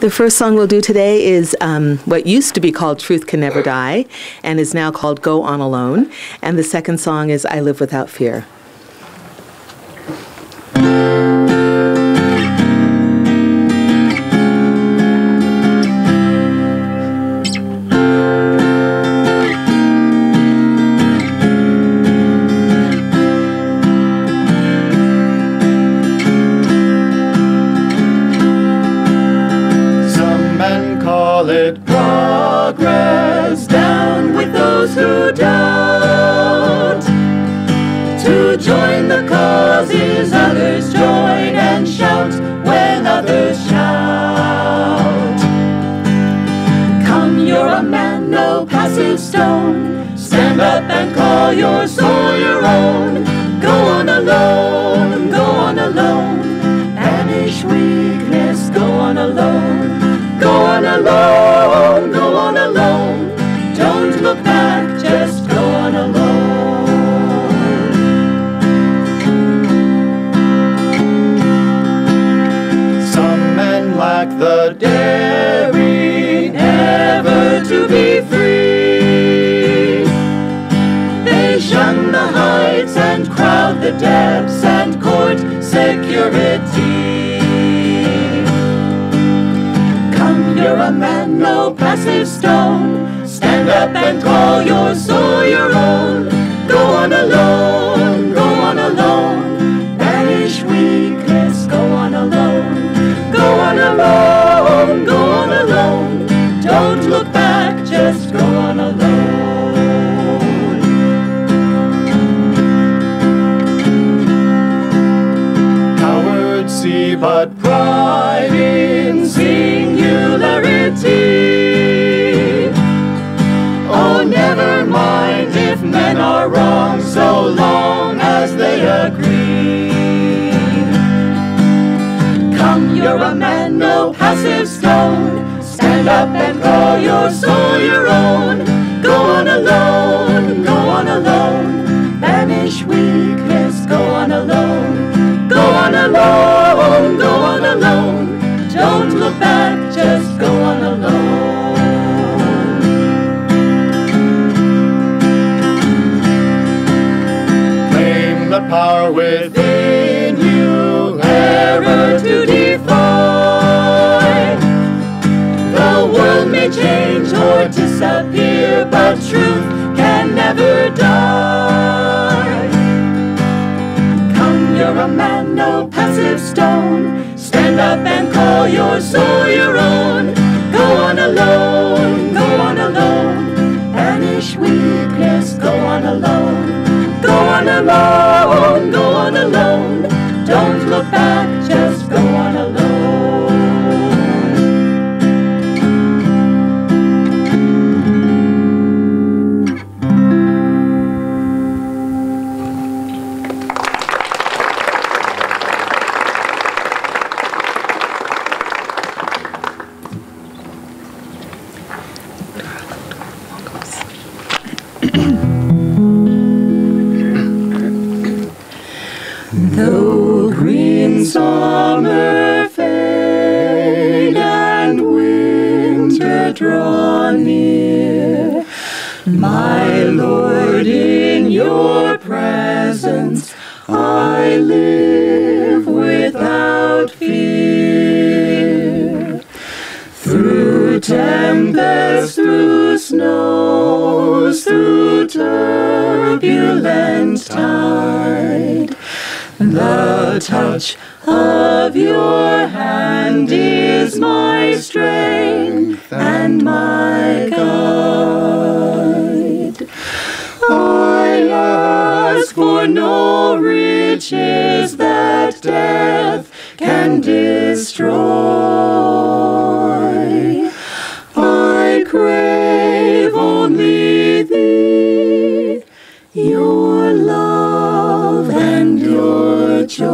The first song we'll do today is what used to be called Truth Can Never Die and is now called Go On Alone. And the second song is I Live Without Fear. Progress down with those who doubt. To join the causes others join and shout when others shout. Come, you're a man, no passive stone. Stand up and call your soul your own. Go on alone, go on alone. Banish weakness, go on alone. Go on alone, go on alone. Don't look back, just go on alone. Some men lack the daring ever to be free. They shun the heights and crowd the depths and court security. You're a man, no passive stone. Stand up and call your soul your own. Go on alone, go on alone. Banish weakness, go on alone. Go on alone, go on alone. Don't look back, just go on alone. Cowards see but pride in singularity. Oh, never mind if men are wrong, so long as they agree. Come, you're a man, no passive stone. Stand up and call your soul your own. Go on alone, go on alone. Banish weakness, go on alone. Go on alone, go on alone. Don't look back, just go on alone. Claim the power within you, ever to defy. The world may change or disappear, but truth can never die. Come, you're a man, no passive stone. Stand up and call your soul your own. Go on alone, go on alone. Banish weakness, go on alone. Go on alone, go on alone. Don't look back, just go on alone. Summer fade and winter draw near. My Lord, in your presence I live without fear. Through tempests, through snows, through turbulent tide, the touch of your hand is my strength and my guide. I ask for no riches that death can destroy. I crave only thee, your love and your joy.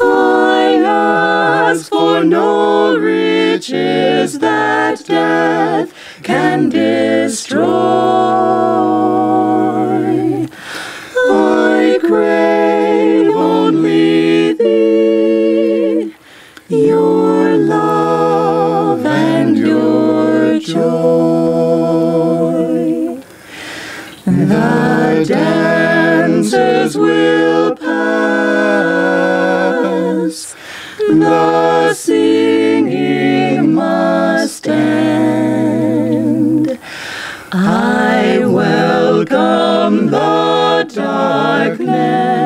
I ask for no riches that death can destroy. I crave only thee, the singing must end. I welcome the darkness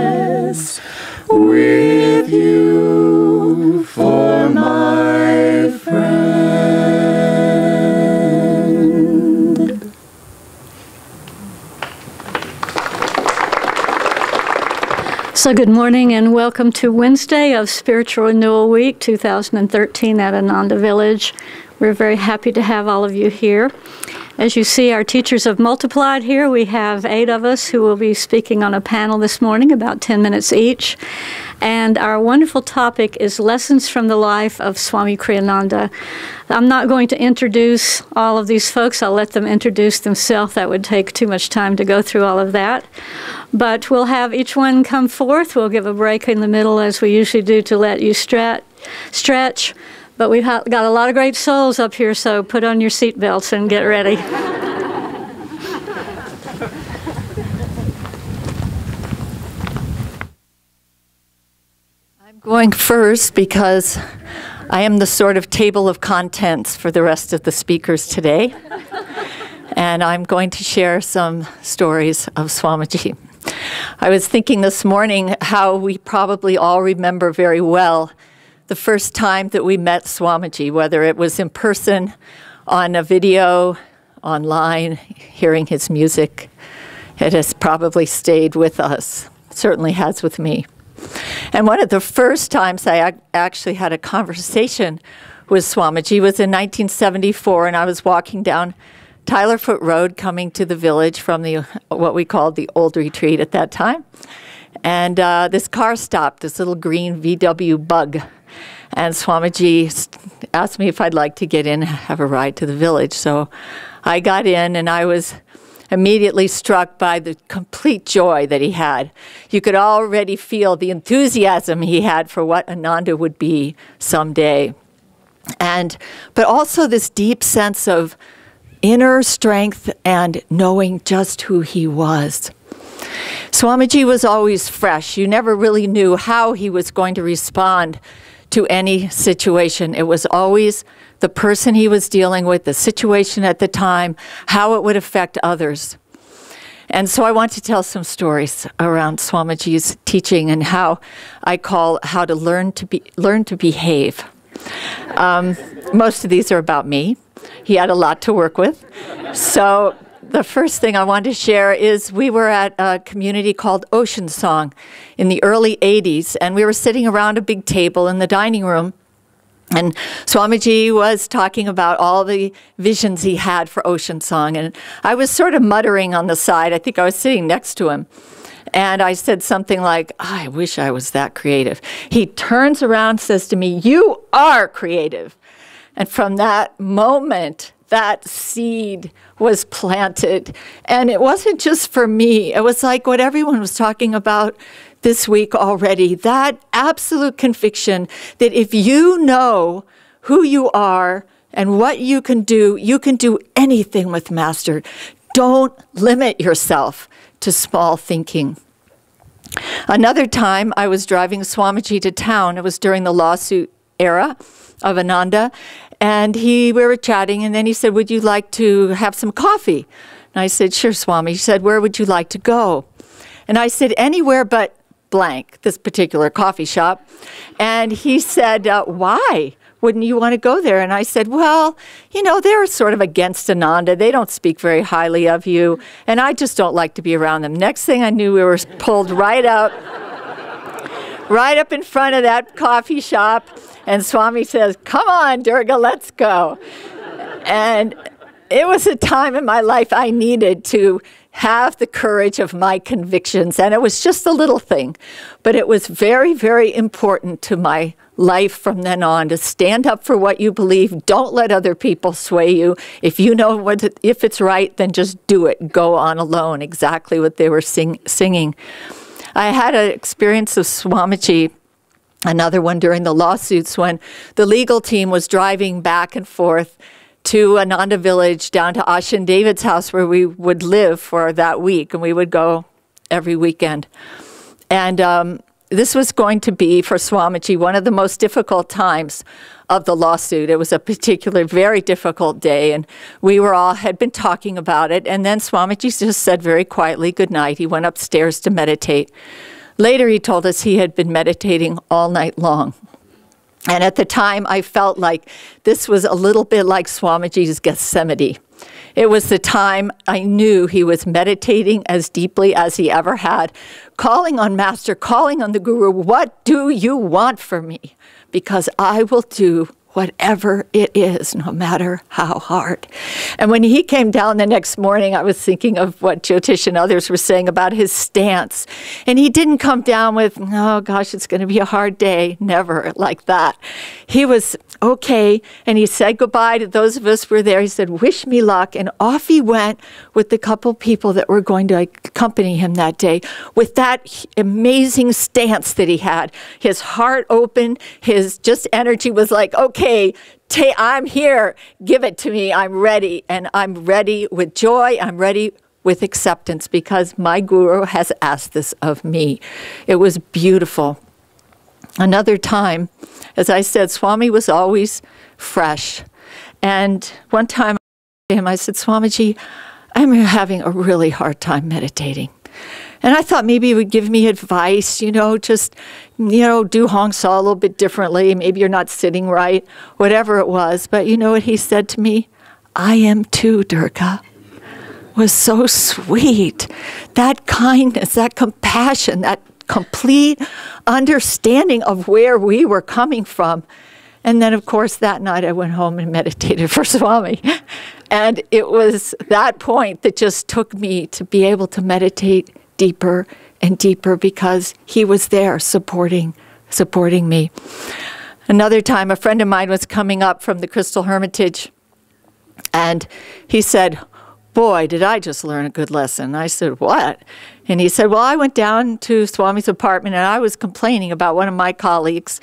with you for my friend. So good morning and welcome to Wednesday of Spiritual Renewal Week 2013 at Ananda Village. We're very happy to have all of you here. As you see, our teachers have multiplied here. We have 8 of us who will be speaking on a panel this morning, about 10 minutes each. And our wonderful topic is Lessons from the Life of Swami Kriyananda. I'm not going to introduce all of these folks. I'll let them introduce themselves. That would take too much time to go through all of that. But we'll have each one come forth. We'll give a break in the middle, as we usually do, to let you stretch. But we've got a lot of great souls up here, so put on your seatbelts and get ready. I'm going first because I am the sort of table of contents for the rest of the speakers today. And I'm going to share some stories of Swamiji. I was thinking this morning how we probably all remember very well the first time that we met Swamiji, whether it was in person, on a video, online, hearing his music. It has probably stayed with us. It certainly has with me. And one of the first times I actually had a conversation with Swamiji was in 1974, and I was walking down Tylerfoot Road coming to the village from what we called the old retreat at that time. And this car stopped, this little green VW Bug. And Swamiji asked me if I'd like to get in and have a ride to the village. So I got in, and I was immediately struck by the complete joy that he had. You could already feel the enthusiasm he had for what Ananda would be someday. But also this deep sense of inner strength and knowing just who he was. Swamiji was always fresh. You never really knew how he was going to respond to any situation. It was always the person he was dealing with, the situation at the time, how it would affect others. And so I want to tell some stories around Swamiji's teaching and how to learn to behave. Most of these are about me. He had a lot to work with. So the first thing I want to share is we were at a community called Ocean Song in the early 80s, and we were sitting around a big table in the dining room, and Swamiji was talking about all the visions he had for Ocean Song, and I was sort of muttering on the side. I think I was sitting next to him, and I said something like, I wish I was that creative. He turns around and says to me, "You are creative." And from that moment, that seed was planted. And it wasn't just for me. It was like what everyone was talking about this week already, that absolute conviction that if you know who you are and what you can do anything with Master. Don't limit yourself to small thinking. Another time, I was driving Swamiji to town. It was during the lawsuit era of Ananda, and we were chatting, and then he said, "Would you like to have some coffee?" And I said, "Sure, Swami." He said, "Where would you like to go?" And I said, "Anywhere but blank, this particular coffee shop." And he said, "Why wouldn't you want to go there?" And I said, "Well, they're sort of against Ananda. They don't speak very highly of you, and I just don't like to be around them." Next thing I knew, we were pulled right up in front of that coffee shop. And Swami says, "Come on, Durga, let's go." And it was a time in my life I needed to have the courage of my convictions. And it was just a little thing. But it was very, very important to my life from then on to stand up for what you believe. Don't let other people sway you. If you know if it's right, then just do it. Go on alone. Exactly what they were singing. I had an experience of Swamiji, another one during the lawsuits, when the legal team was driving back and forth to Ananda Village down to Asha and David's house where we would live for that week, and we would go every weekend. And this was going to be, for Swamiji, one of the most difficult times of the lawsuit. It was a particular, very difficult day, and we had been talking about it, and then Swamiji just said very quietly, good night. He went upstairs to meditate. Later, he told us he had been meditating all night long. And at the time, I felt like this was a little bit like Swamiji's Gethsemane. It was the time I knew he was meditating as deeply as he ever had, calling on Master, calling on the Guru, what do you want from me? Because I will do whatever it is, no matter how hard. And when he came down the next morning, I was thinking of what Jyotish and others were saying about his stance. And he didn't come down with, oh gosh, it's going to be a hard day. Never like that. He was okay. And he said goodbye to those of us who were there. He said, wish me luck. And off he went with the couple people that were going to accompany him that day with that amazing stance that he had. His heart open, his just energy was like, okay, I'm here. Give it to me. I'm ready. And I'm ready with joy. I'm ready with acceptance because my Guru has asked this of me. It was beautiful. Another time, as I said, Swami was always fresh. And one time I said to him, I said, Swamiji, I'm having a really hard time meditating. And I thought maybe he would give me advice, just, do Hong Sau a little bit differently. Maybe you're not sitting right, whatever it was. But you know what he said to me? I am too, Durga. It was so sweet. That kindness, that compassion, that complete understanding of where we were coming from. And then, of course, that night I went home and meditated for Swami. And it was that point that just took me to be able to meditate deeper and deeper because he was there supporting me. Another time, a friend of mine was coming up from the Crystal Hermitage, and he said, boy, did I just learn a good lesson. I said, what? And he said, well, I went down to Swami's apartment, and I was complaining about one of my colleagues.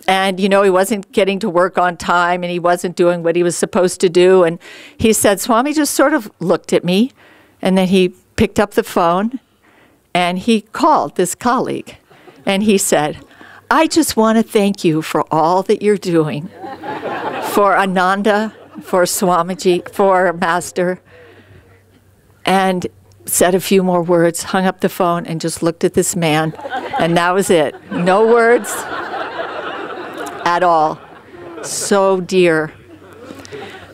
And, he wasn't getting to work on time, and he wasn't doing what he was supposed to do. And he said, Swami just sort of looked at me, and then he picked up the phone, and he called this colleague. And he said, I just want to thank you for all that you're doing for Ananda, for Swamiji, for Master. And said a few more words, hung up the phone, and just looked at this man. And that was it. No words at all. So dear.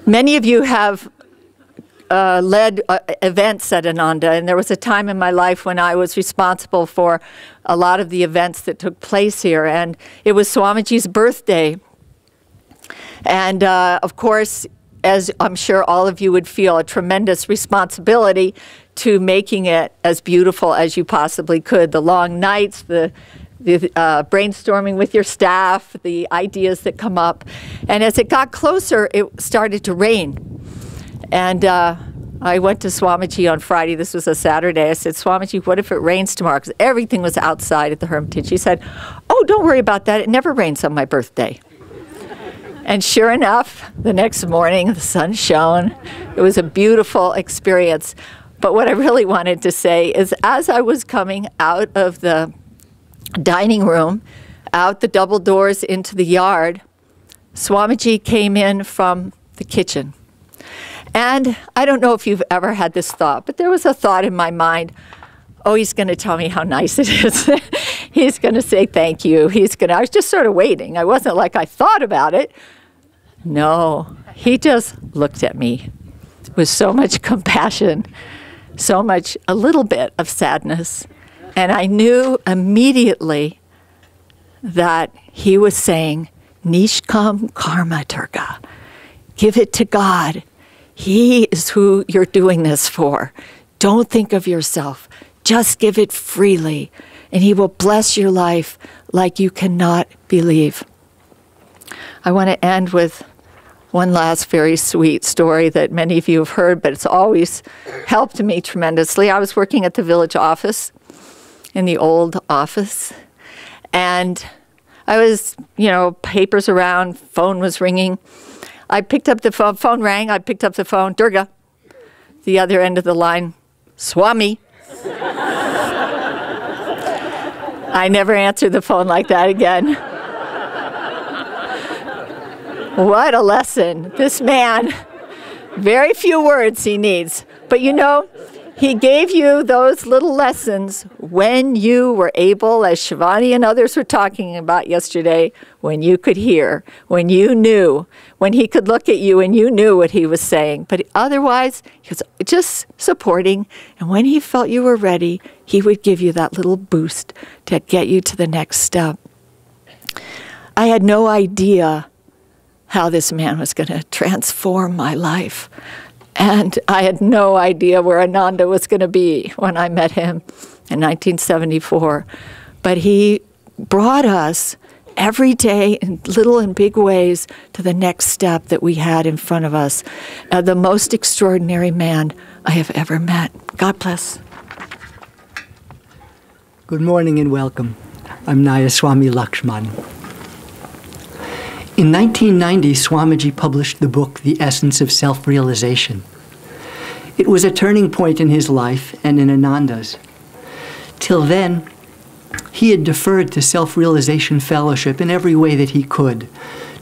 Many of you have led events at Ananda, and there was a time in my life when I was responsible for a lot of the events that took place here, and it was Swamiji's birthday. And of course, as I'm sure all of you would feel, a tremendous responsibility to making it as beautiful as you possibly could. The long nights, the brainstorming with your staff, the ideas that come up. And as it got closer, it started to rain. And I went to Swamiji on Friday. This was a Saturday. I said, Swamiji, what if it rains tomorrow? Because everything was outside at the Hermitage. He said, oh, don't worry about that. It never rains on my birthday. And sure enough, the next morning, the sun shone. It was a beautiful experience. But what I really wanted to say is as I was coming out of the dining room, out the double doors into the yard, Swamiji came in from the kitchen. And I don't know if you've ever had this thought, but there was a thought in my mind, oh, he's going to tell me how nice it is. He's going to say thank you. I was just sort of waiting. I wasn't like I thought about it. No, he just looked at me with so much compassion, a little bit of sadness. And I knew immediately that he was saying, Nishkam Karma Durga. Give it to God. He is who you're doing this for. Don't think of yourself. Just give it freely, and he will bless your life like you cannot believe. I want to end with one last very sweet story that many of you have heard, but it's always helped me tremendously. I was working at the village office, in the old office, and I was, papers around, phone was ringing. I picked up the phone rang, I picked up the phone, Durga. The other end of the line, Swami. I never answered the phone like that again. What a lesson. This man, very few words he needs. But you know, he gave you those little lessons when you were able, as Shivani and others were talking about yesterday, when you could hear, when you knew, when he could look at you and you knew what he was saying. But otherwise, he was just supporting. And when he felt you were ready, he would give you that little boost to get you to the next step. I had no idea how this man was going to transform my life. And I had no idea where Ananda was going to be when I met him in 1974. But he brought us every day in little and big ways to the next step that we had in front of us. The most extraordinary man I have ever met. God bless. Good morning and welcome. I'm Swami Lakshman. In 1990, Swamiji published the book, The Essence of Self-Realization. It was a turning point in his life and in Ananda's. Till then, he had deferred to self-realization fellowship in every way that he could,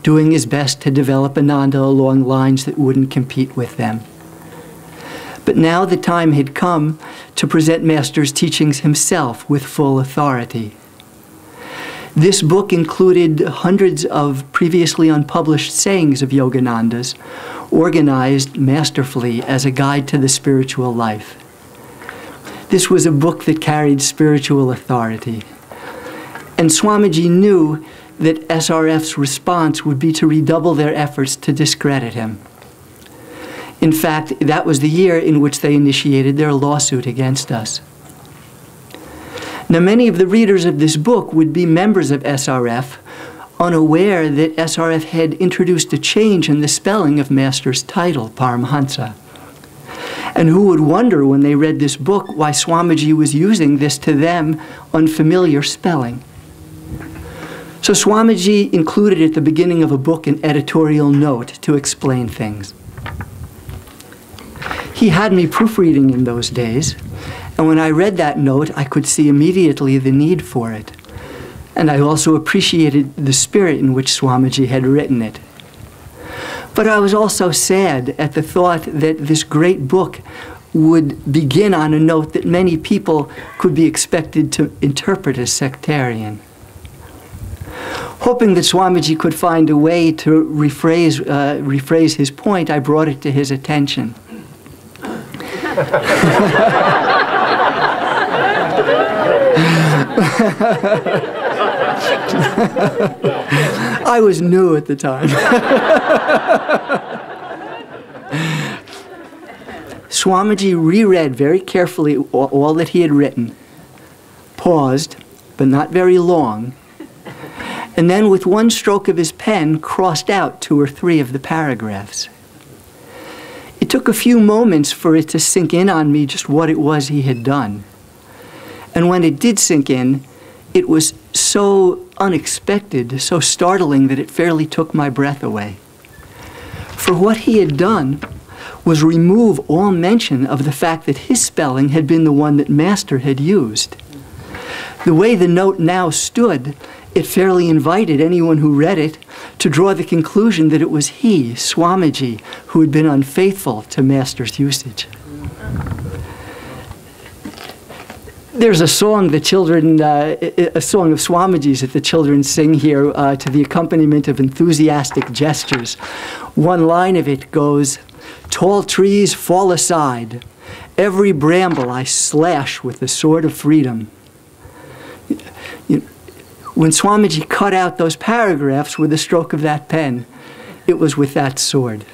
doing his best to develop Ananda along lines that wouldn't compete with them. But now the time had come to present Master's teachings himself with full authority. This book included hundreds of previously unpublished sayings of Yogananda's, organized masterfully as a guide to the spiritual life. This was a book that carried spiritual authority. And Swamiji knew that SRF's response would be to redouble their efforts to discredit him. In fact, that was the year in which they initiated their lawsuit against us. Now, many of the readers of this book would be members of SRF, unaware that SRF had introduced a change in the spelling of Master's title, Paramhansa, and who would wonder when they read this book why Swamiji was using this to them unfamiliar spelling. So Swamiji included at the beginning of a book an editorial note to explain things. He had me proofreading in those days, and when I read that note, I could see immediately the need for it. And I also appreciated the spirit in which Swamiji had written it. But I was also sad at the thought that this great book would begin on a note that many people could be expected to interpret as sectarian. Hoping that Swamiji could find a way to rephrase his point, I brought it to his attention. I was new at the time. Swamiji reread very carefully all that he had written, paused, but not very long, and then with one stroke of his pen crossed out 2 or 3 of the paragraphs. It took a few moments for it to sink in on me just what it was he had done. And when it did sink in, it was so unexpected, so startling that it fairly took my breath away. For what he had done was remove all mention of the fact that his spelling had been the one that Master had used. The way the note now stood, it fairly invited anyone who read it to draw the conclusion that it was he, Swamiji, who had been unfaithful to Master's usage. There's a song the children, a song of Swamiji's that the children sing here to the accompaniment of enthusiastic gestures. One line of it goes, "Tall trees fall aside, every bramble I slash with the sword of freedom." When Swamiji cut out those paragraphs with a stroke of that pen, it was with that sword.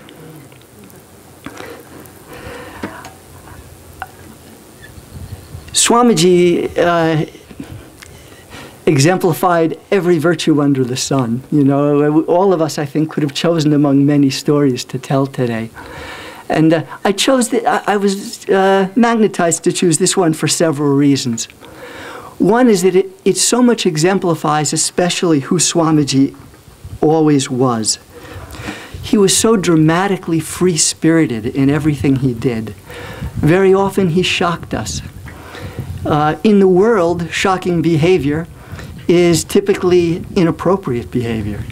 Swamiji exemplified every virtue under the sun. You know, all of us, I think, could have chosen among many stories to tell today. And I chose I was magnetized to choose this one for several reasons. One is that it so much exemplifies especially who Swamiji always was. He was so dramatically free-spirited in everything he did. Very often he shocked us. In the world, shocking behavior is typically inappropriate behavior.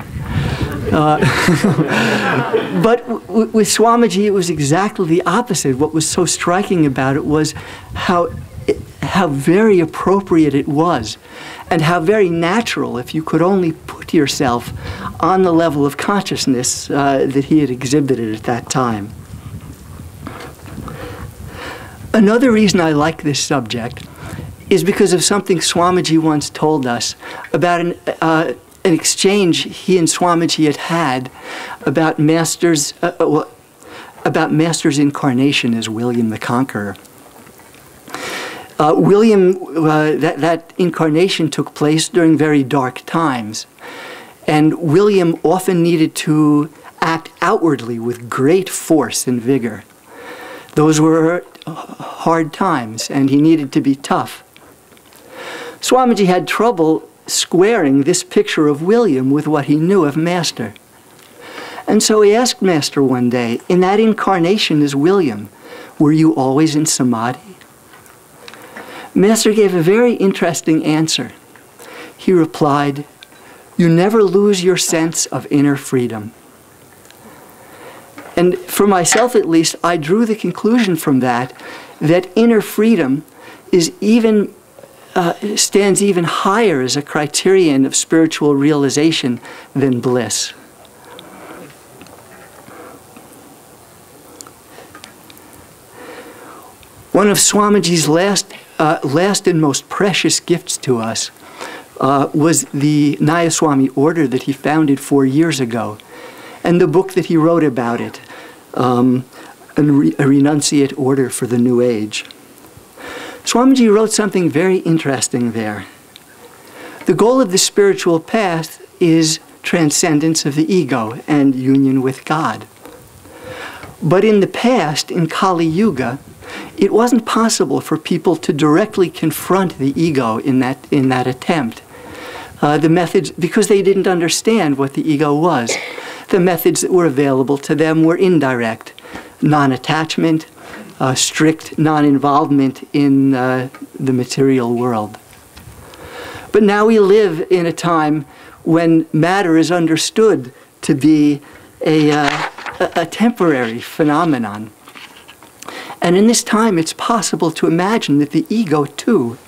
But with Swamiji, it was exactly the opposite. What was so striking about it was how very appropriate it was, and how very natural, if you could only put yourself on the level of consciousness that he had exhibited at that time. Another reason I like this subject is because of something Swamiji once told us about an exchange he and Swamiji had about Master's incarnation as William the Conqueror. That incarnation took place during very dark times, and William often needed to act outwardly with great force and vigor. Those were hard times, and he needed to be tough. Swamiji had trouble squaring this picture of William with what he knew of Master. And so he asked Master one day, in that incarnation as William, were you always in Samadhi? Master gave a very interesting answer. He replied, you never lose your sense of inner freedom. And for myself at least, I drew the conclusion from that inner freedom is stands even higher as a criterion of spiritual realization than bliss. One of Swamiji's last and most precious gifts to us was the Nayaswami order that he founded 4 years ago, and the book that he wrote about it, a renunciate order for the New Age. Swamiji wrote something very interesting there. The goal of the spiritual path is transcendence of the ego and union with God. But in the past, in Kali Yuga, it wasn't possible for people to directly confront the ego in that attempt. The methods, because they didn't understand what the ego was, the methods that were available to them were indirect, non-attachment, strict non-involvement in the material world. But now we live in a time when matter is understood to be a temporary phenomenon. And in this time, it's possible to imagine that the ego, too,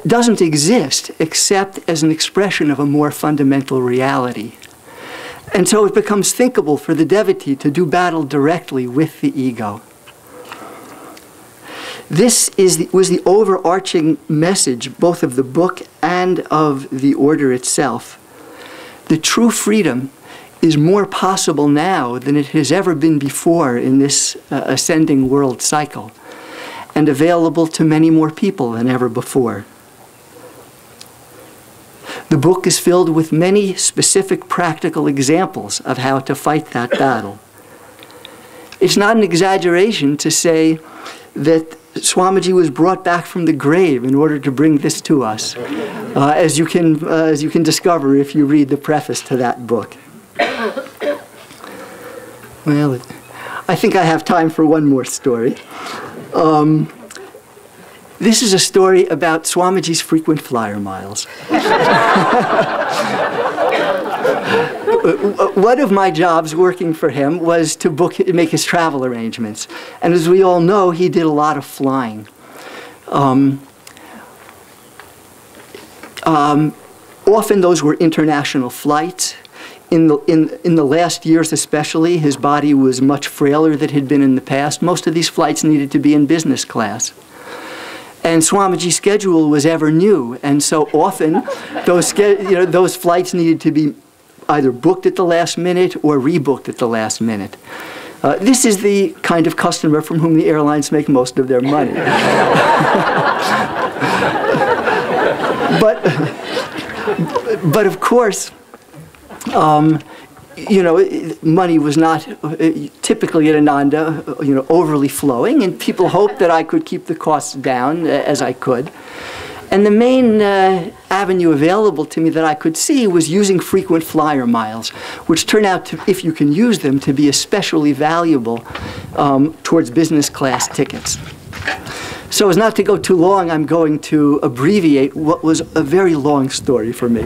doesn't exist except as an expression of a more fundamental reality. And so it becomes thinkable for the devotee to do battle directly with the ego. This was the overarching message both of the book and of the order itself. The true freedom is more possible now than it has ever been before in this ascending world cycle, and available to many more people than ever before. The book is filled with many specific practical examples of how to fight that battle. It's not an exaggeration to say that Swamiji was brought back from the grave in order to bring this to us, as you can discover if you read the preface to that book. Well, I think I have time for one more story. This is a story about Swamiji's frequent flyer miles. One of my jobs working for him was to make his travel arrangements. And as we all know, he did a lot of flying. Often those were international flights. In the last years especially, his body was much frailer than it had been in the past. Most of these flights needed to be in business class. And Swamiji's schedule was ever new, and so often those flights needed to be either booked at the last minute or rebooked at the last minute. This is the kind of customer from whom the airlines make most of their money. But of course, money was not typically at Ananda, overly flowing, and people hoped that I could keep the costs down as I could. And the main avenue available to me that I could see was using frequent flyer miles, which turn out to, if you can use them, to be especially valuable towards business class tickets. So as not to go too long, I'm going to abbreviate what was a very long story for me.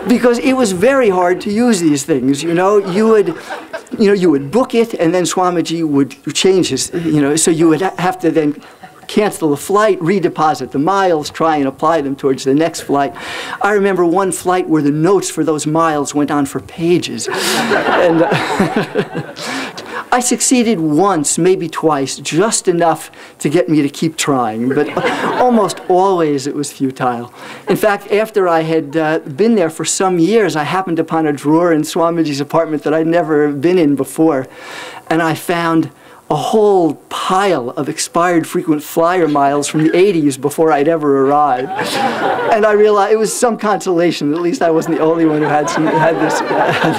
Because it was very hard to use these things, you know. You would book it, and then Swamiji would change his, so you would have to then cancel the flight, redeposit the miles, try and apply them towards the next flight. I remember one flight where the notes for those miles went on for pages. And I succeeded once, maybe twice, just enough to get me to keep trying, but almost always it was futile. In fact, after I had been there for some years, I happened upon a drawer in Swamiji's apartment that I'd never been in before, and I found a whole pile of expired frequent flyer miles from the 80s before I'd ever arrived. And I realized it was some consolation. At least I wasn't the only one who had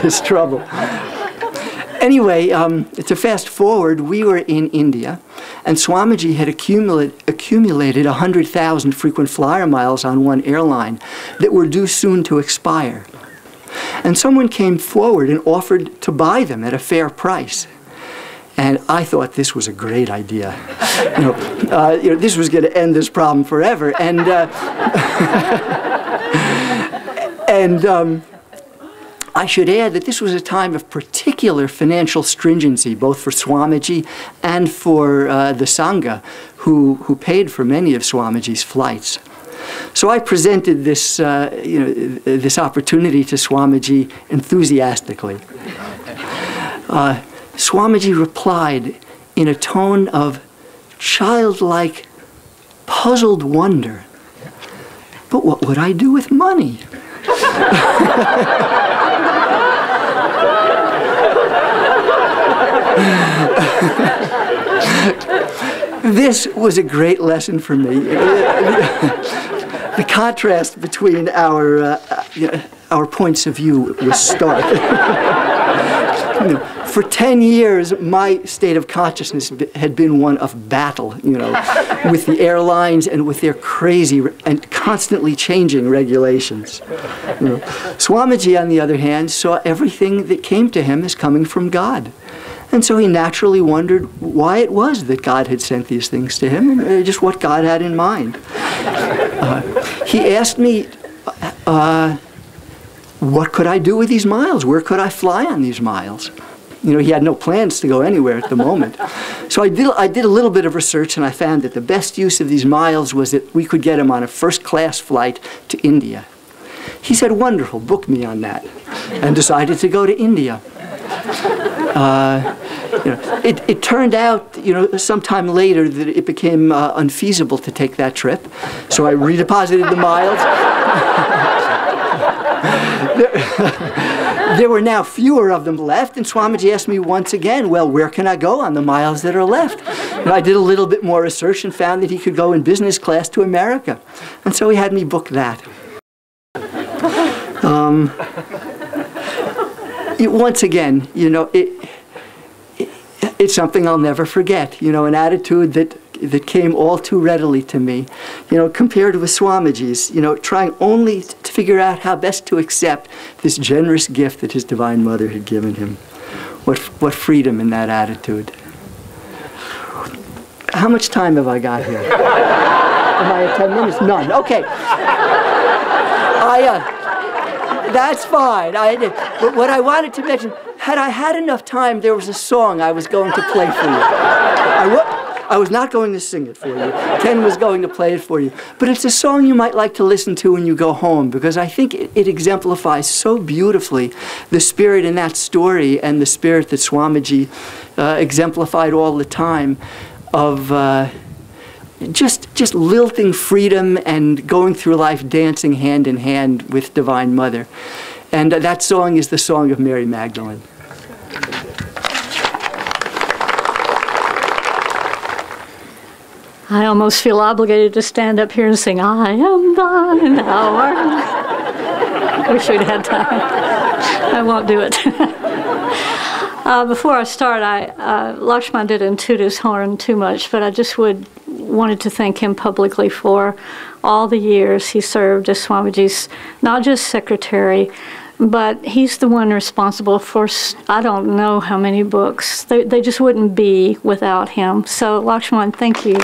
this trouble. Anyway, to fast forward, we were in India, and Swamiji had accumulated 100,000 frequent flyer miles on one airline that were due soon to expire. And someone came forward and offered to buy them at a fair price. And I thought this was a great idea. This was going to end this problem forever. And I should add that this was a time of particular financial stringency, both for Swamiji and for the Sangha, who paid for many of Swamiji's flights. So I presented this, this opportunity to Swamiji enthusiastically. Swamiji replied in a tone of childlike, puzzled wonder, "But what would I do with money?" This was a great lesson for me. The contrast between our points of view was stark. For 10 years, my state of consciousness had been one of battle, with the airlines and with their crazy and constantly changing regulations. Swamiji, on the other hand, saw everything that came to him as coming from God. And so he naturally wondered why it was that God had sent these things to him, and just what God had in mind. He asked me, what could I do with these miles? Where could I fly on these miles? He had no plans to go anywhere at the moment. So I did a little bit of research, and I found that the best use of these miles was that we could get them on a first-class flight to India. He said, "Wonderful, book me on that," and decided to go to India. It turned out, sometime later that it became unfeasible to take that trip, so I redeposited the miles. There were now fewer of them left, and Swamiji asked me once again, well, where can I go on the miles that are left? And I did a little bit more research and found that he could go in business class to America. And so he had me book that. Once again, it's something I'll never forget, an attitude that came all too readily to me, compared with Swamiji's, trying only to figure out how best to accept this generous gift that his Divine Mother had given him. What freedom in that attitude. How much time have I got here? Am I at 10 minutes? None. Okay. That's fine. But what I wanted to mention, had I had enough time, there was a song I was going to play for you. I was not going to sing it for you. Ken was going to play it for you. But it's a song you might like to listen to when you go home, because I think it exemplifies so beautifully the spirit in that story and the spirit that Swamiji exemplified all the time of just lilting freedom and going through life dancing hand in hand with Divine Mother. And that song is the song of Mary Magdalene. I almost feel obligated to stand up here and sing, "I am thine, thou art mine." Wish we'd had time. I won't do it. Before I start, Lakshman didn't toot his horn too much, but I just wanted to thank him publicly for all the years he served as Swamiji's, not just secretary, but he's the one responsible for, I don't know how many books. They just wouldn't be without him. So, Lakshman, thank you.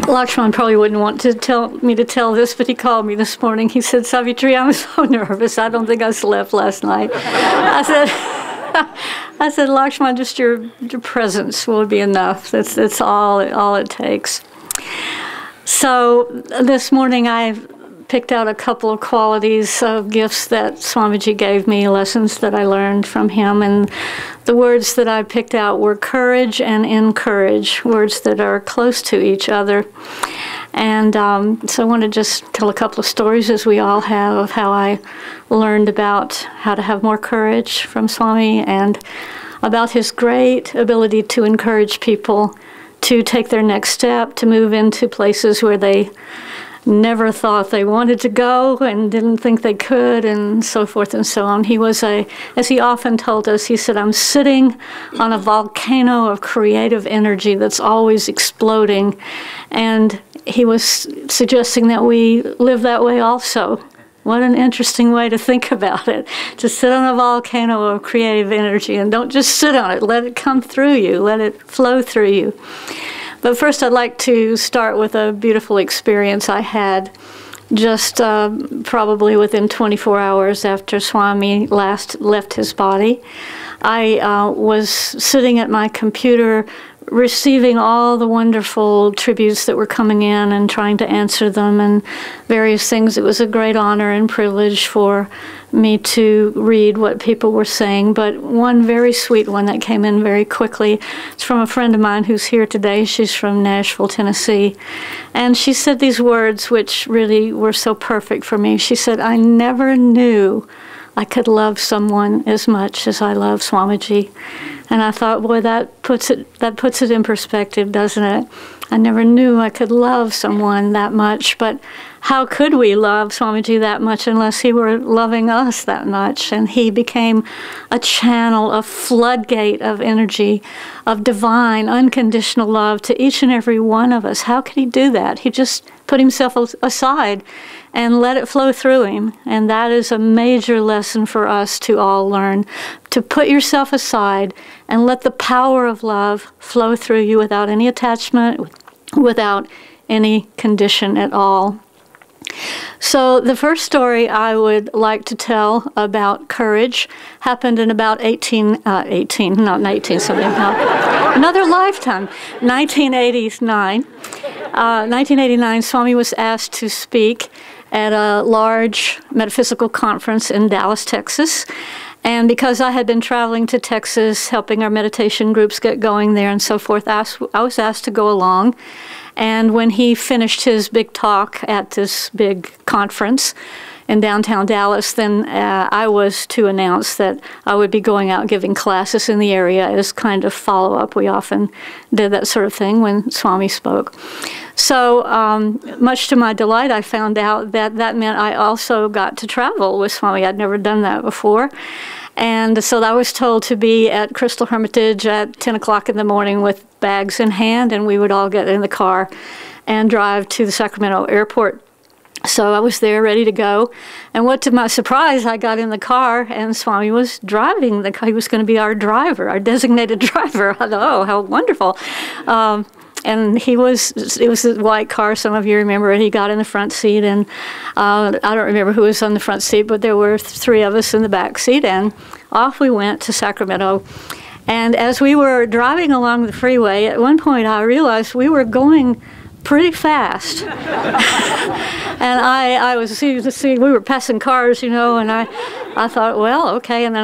Lakshman probably wouldn't want to tell this, but he called me this morning. He said, "Savitri, I'm so nervous. I don't think I slept last night." I said, "Lakshman, just your presence will be enough. That's all it takes." So this morning I picked out a couple of qualities of gifts that Swamiji gave me, lessons that I learned from him, and the words that I picked out were courage and encourage, words that are close to each other. And so I want to just tell a couple of stories, as we all have, of how I learned about how to have more courage from Swami, and about his great ability to encourage people to take their next step, to move into places where they never thought they wanted to go and didn't think they could, and so forth and so on. He was as he often told us, he said, "I'm sitting on a volcano of creative energy that's always exploding." And he was suggesting that we live that way also. What an interesting way to think about it, to sit on a volcano of creative energy, and don't just sit on it, let it come through you, let it flow through you. But first, I'd like to start with a beautiful experience I had just probably within 24 hours after Swami last left his body. I was sitting at my computer receiving all the wonderful tributes that were coming in and trying to answer them and various things. It was a great honor and privilege for me to read what people were saying, but one very sweet one that came in very quickly. It's from a friend of mine who's here today. She's from Nashville, Tennessee. And she said these words which really were so perfect for me. She said, "I never knew I could love someone as much as I love Swamiji." And I thought, boy, that puts it in perspective, doesn't it? I never knew I could love someone that much, but how could we love Swamiji that much unless he were loving us that much? And he became a channel, a floodgate of energy, of divine, unconditional love to each and every one of us. How could he do that? He just put himself aside and let it flow through him. And that is a major lesson for us to all learn, to put yourself aside and let the power of love flow through you without any attachment, without any condition at all. So the first story I would like to tell about courage happened in about another lifetime, 1989. 1989, Swami was asked to speak at a large metaphysical conference in Dallas, Texas. And because I had been traveling to Texas, helping our meditation groups get going there and so forth, I was asked to go along. And when he finished his big talk at this big conference in downtown Dallas, then I was to announce that I would be going out giving classes in the area as kind of follow-up. We often did that sort of thing when Swami spoke. So much to my delight, I found out that that meant I also got to travel with Swami. I'd never done that before. And so I was told to be at Crystal Hermitage at 10 o'clock in the morning with bags in hand, and we would all get in the car and drive to the Sacramento airport. So I was there ready to go. And what to my surprise, I got in the car and Swami was driving the car. He was going to be our driver, our designated driver. I thought, oh, how wonderful. And it was a white car, some of you remember it. He got in the front seat, and I don't remember who was on the front seat, but there were three of us in the back seat, and off we went to Sacramento. And as we were driving along the freeway, at one point I realized we were going pretty fast. And I was see we were passing cars, and I thought, well, okay. And then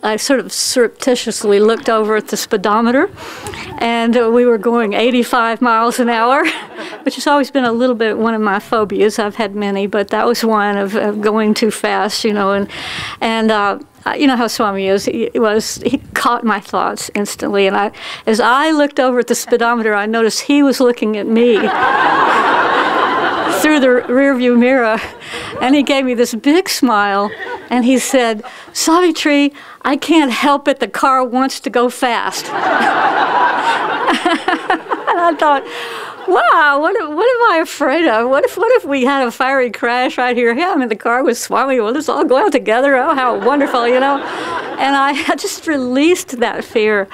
I sort of surreptitiously looked over at the speedometer, and we were going 85 miles an hour, which has always been a little bit one of my phobias. I've had many, but that was one of going too fast, you know, and you know how Swami is. He caught my thoughts instantly, and as I looked over at the speedometer, I noticed he was looking at me through the rearview mirror, and he gave me this big smile, and he said, "Savitri, I can't help it. The car wants to go fast." And I thought, wow, what am I afraid of? What if we had a fiery crash right here? Yeah, I'm in the car with Swami. We'll just all go out together. Oh, how wonderful, you know? And I just released that fear.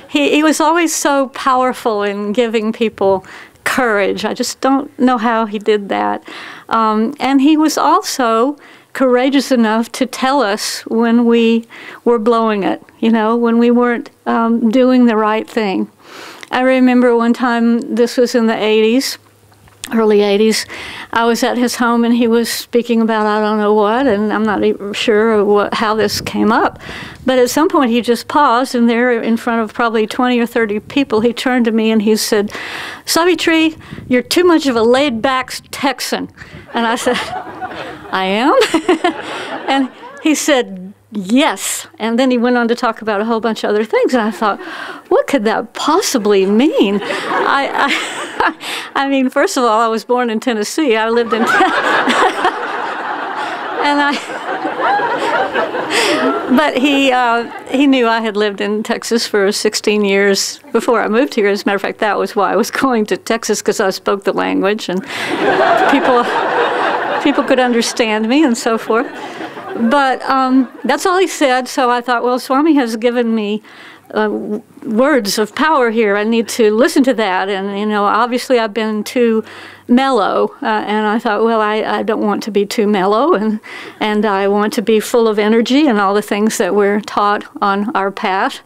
He was always so powerful in giving people courage. I just don't know how he did that. And he was also courageous enough to tell us when we were blowing it, you know, when we weren't doing the right thing. I remember one time, this was in the 80s, early 80s, I was at his home and he was speaking about I don't know what, and I'm not even sure how this came up. But at some point he just paused, and there in front of probably 20 or 30 people, he turned to me and he said, "Savitri, you're too much of a laid-back Texan." And I said, "I am?" And he said, "Yes." And then he went on to talk about a whole bunch of other things, and I thought, what could that possibly mean? I mean, first of all, I was born in Tennessee. I lived in but he knew I had lived in Texas for 16 years before I moved here. As a matter of fact, that was why I was going to Texas, because I spoke the language and people could understand me and so forth. But that's all he said, so I thought, well, Swami has given me words of power here. I need to listen to that. And, you know, obviously I've been too mellow, and I thought, well, I don't want to be too mellow, and I want to be full of energy and all the things that we're taught on our path.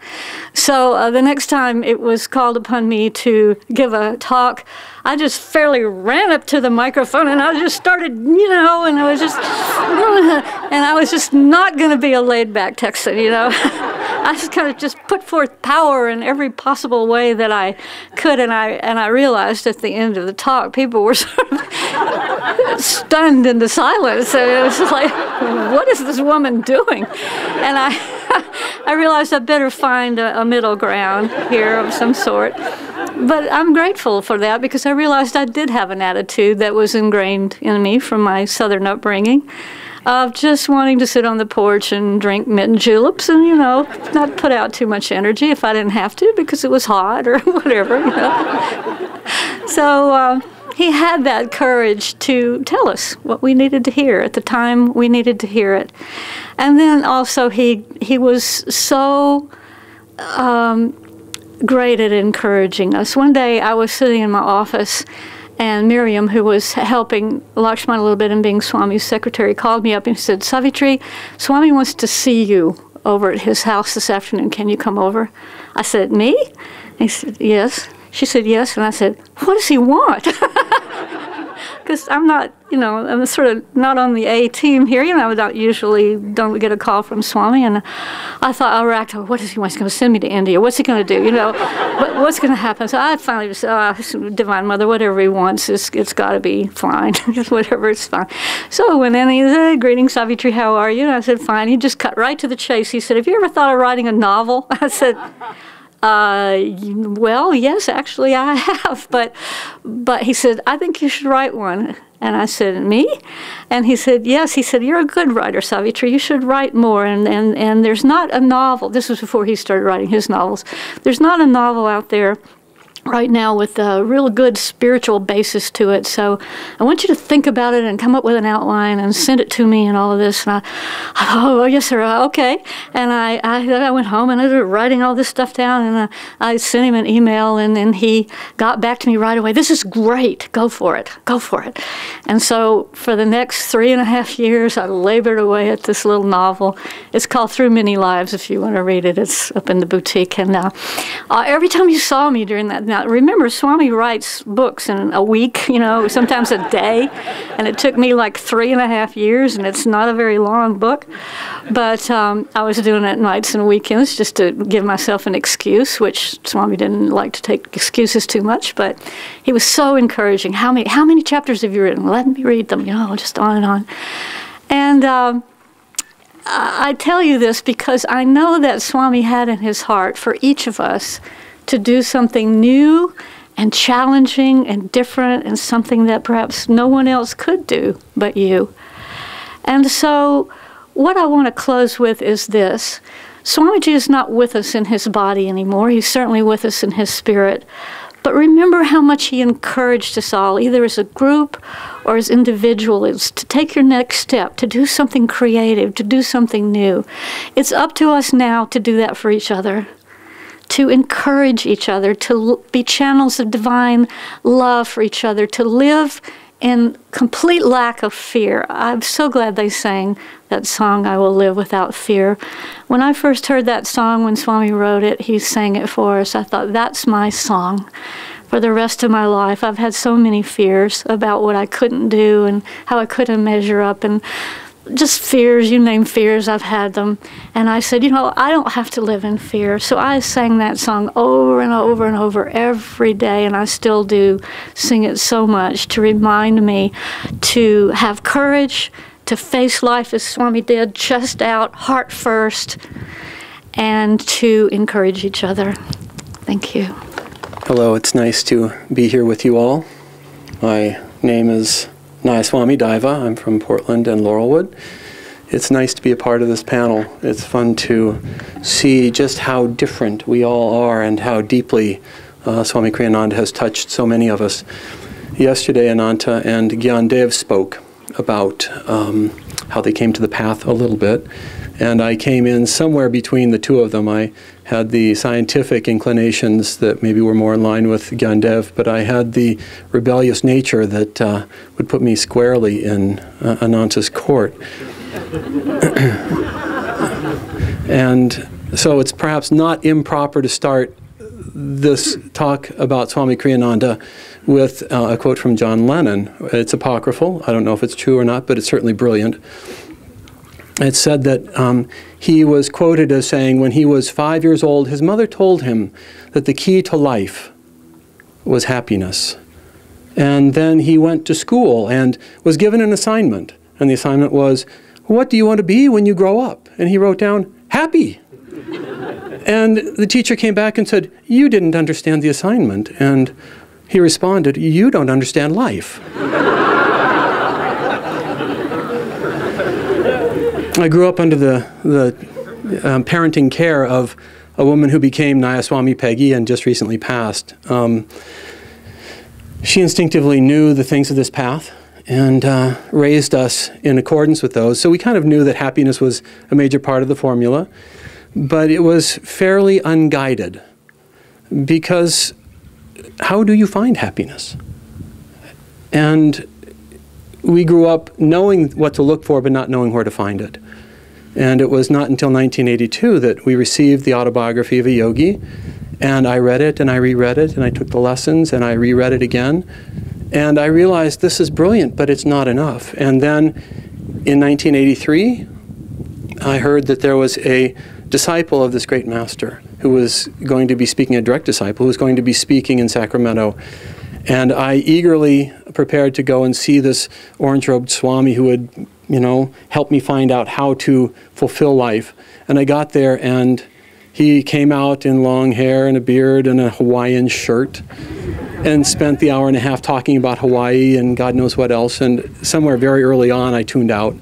So the next time it was called upon me to give a talk, I just fairly ran up to the microphone and I just started, you know, and I was just not going to be a laid-back Texan, you know. I just kind of just put forth power in every possible way that I could, and I realized at the end of the talk, people were sort of stunned into silence. And it was just like, what is this woman doing? And I realized I better find a middle ground here of some sort. But I'm grateful for that, because I realized I did have an attitude that was ingrained in me from my Southern upbringing, of just wanting to sit on the porch and drink mint juleps and, you know, not put out too much energy if I didn't have to because it was hot or whatever, you know. So he had that courage to tell us what we needed to hear at the time we needed to hear it. And then also he was so great at encouraging us. One day I was sitting in my office, and Miriam, who was helping Lakshman a little bit and being Swami's secretary, called me up and said, "Savitri, Swami wants to see you over at his house this afternoon. Can you come over?" I said, "Me?" He said, "Yes." She said, "Yes." And I said, "What does he want?" Because I'm not, you know, I'm sort of not on the A team here. You know, I don't get a call from Swami. And I thought, oh, what is he want? He's going to send me to India. What's he going to do? You know, what's going to happen? So I finally just said, Divine Mother, whatever he wants, it's got to be fine. Just whatever, it's fine. So I went in and he said, "Greetings, Savitri, how are you?" And I said, "Fine." He just cut right to the chase. He said, "Have you ever thought of writing a novel?" I said, well, yes, actually I have, but he said, "I think you should write one." And I said, "Me?" And he said, "Yes." He said, "You're a good writer, Savitri. You should write more. And there's not a novel." This was before he started writing his novels. "There's not a novel out there right now with a real good spiritual basis to it. So I want you to think about it and come up with an outline and send it to me and all of this." And I thought, "Oh, yes, sir, okay." And I went home and I started writing all this stuff down, and I sent him an email, and then he got back to me right away. "This is great. Go for it. Go for it." And so for the next 3.5 years, I labored away at this little novel. It's called Through Many Lives, if you want to read it. It's up in the boutique. And every time you saw me during that Now, remember, Swami writes books in a week, you know, sometimes a day, and it took me like 3.5 years, and it's not a very long book. But I was doing it nights and weekends just to give myself an excuse, which Swami didn't like to take excuses too much, but he was so encouraging. How many chapters have you written? Let me read them, you know, just on and on. And I tell you this because I know that Swami had in his heart for each of us to do something new and challenging and different and something that perhaps no one else could do but you. And so what I want to close with is this. Swamiji is not with us in his body anymore. He's certainly with us in his spirit. But remember how much he encouraged us all, either as a group or as individuals, to take your next step, to do something creative, to do something new. It's up to us now to do that for each other, to encourage each other, to be channels of divine love for each other, to live in complete lack of fear. I'm so glad they sang that song, I Will Live Without Fear. When I first heard that song, when Swami wrote it, he sang it for us. I thought, that's my song for the rest of my life. I've had so many fears about what I couldn't do and how I couldn't measure up, and just fears, you name fears, I've had them. And I said, you know, I don't have to live in fear. So I sang that song over and over and over every day, and I still do sing it so much to remind me to have courage, to face life as Swami did, chest out, heart first, and to encourage each other. Thank you. Hello, it's nice to be here with you all. My name is Swami Daiva. I'm from Portland and Laurelwood. It's nice to be a part of this panel. It's fun to see just how different we all are and how deeply Swami Kriyananda has touched so many of us. Yesterday, Ananta and Gyandev spoke about how they came to the path a little bit, and I came in somewhere between the two of them. I had the scientific inclinations that maybe were more in line with Gyandev, but I had the rebellious nature that would put me squarely in Ananta's court. And so it's perhaps not improper to start this talk about Swami Kriyananda with a quote from John Lennon. It's apocryphal. I don't know if it's true or not, but it's certainly brilliant. It said that he was quoted as saying, when he was 5 years old, his mother told him that the key to life was happiness. And then he went to school and was given an assignment. And the assignment was, what do you want to be when you grow up? And he wrote down, happy. And the teacher came back and said, you didn't understand the assignment. And he responded, you don't understand life. I grew up under the parenting care of a woman who became Swami Peggy and just recently passed. She instinctively knew the things of this path and raised us in accordance with those. So we kind of knew that happiness was a major part of the formula, but it was fairly unguided, because how do you find happiness? And we grew up knowing what to look for, but not knowing where to find it. And it was not until 1982 that we received the autobiography of a yogi, and I read it, and I reread it, and I took the lessons, and I reread it again. And I realized this is brilliant, but it's not enough. And then in 1983, I heard that there was a disciple of this great master who was going to be speaking, a direct disciple, who was going to be speaking in Sacramento. And I eagerly prepared to go and see this orange-robed Swami who would, you know, help me find out how to fulfill life. And I got there, and he came out in long hair and a beard and a Hawaiian shirt and spent the hour and a half talking about Hawaii and God knows what else. And somewhere very early on, I tuned out.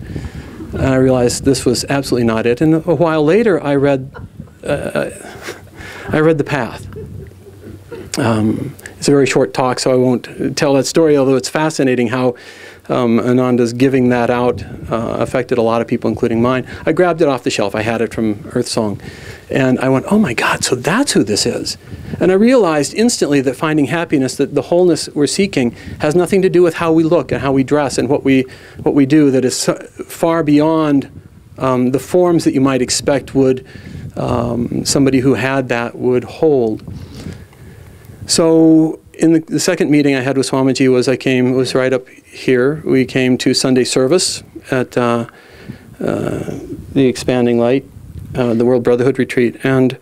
And I realized this was absolutely not it. And a while later, I read The Path. It's a very short talk, so I won't tell that story, although it's fascinating how Ananda's giving that out affected a lot of people, including mine. I grabbed it off the shelf. I had it from Earth Song. And I went, oh my God, so that's who this is. And I realized instantly that finding happiness, that the wholeness we're seeking, has nothing to do with how we look and how we dress and what we do, that is far beyond the forms that you might expect would somebody who had that would hold. So in the second meeting I had with Swamiji was right up here. We came to Sunday service at the Expanding Light, the World Brotherhood Retreat. And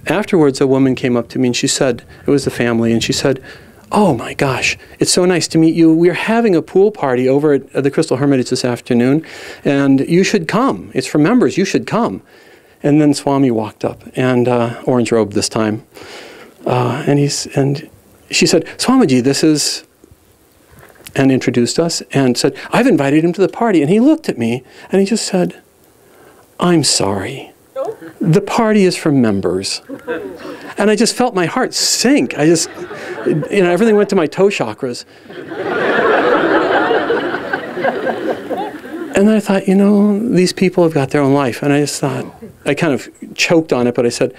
afterwards, a woman came up to me and she said, it was the family, and she said, "Oh my gosh, it's so nice to meet you. We're having a pool party over at the Crystal Hermitage this afternoon, and you should come. It's for members, you should come." And then Swami walked up, and orange robe this time. And she said, "Swamiji, this is," and introduced us and said, "I've invited him to the party." And he looked at me and he just said, "I'm sorry. The party is for members." And I just felt my heart sink. Everything went to my toe chakras. And then I thought, these people have got their own life. And I just thought, I kind of choked on it, but I said,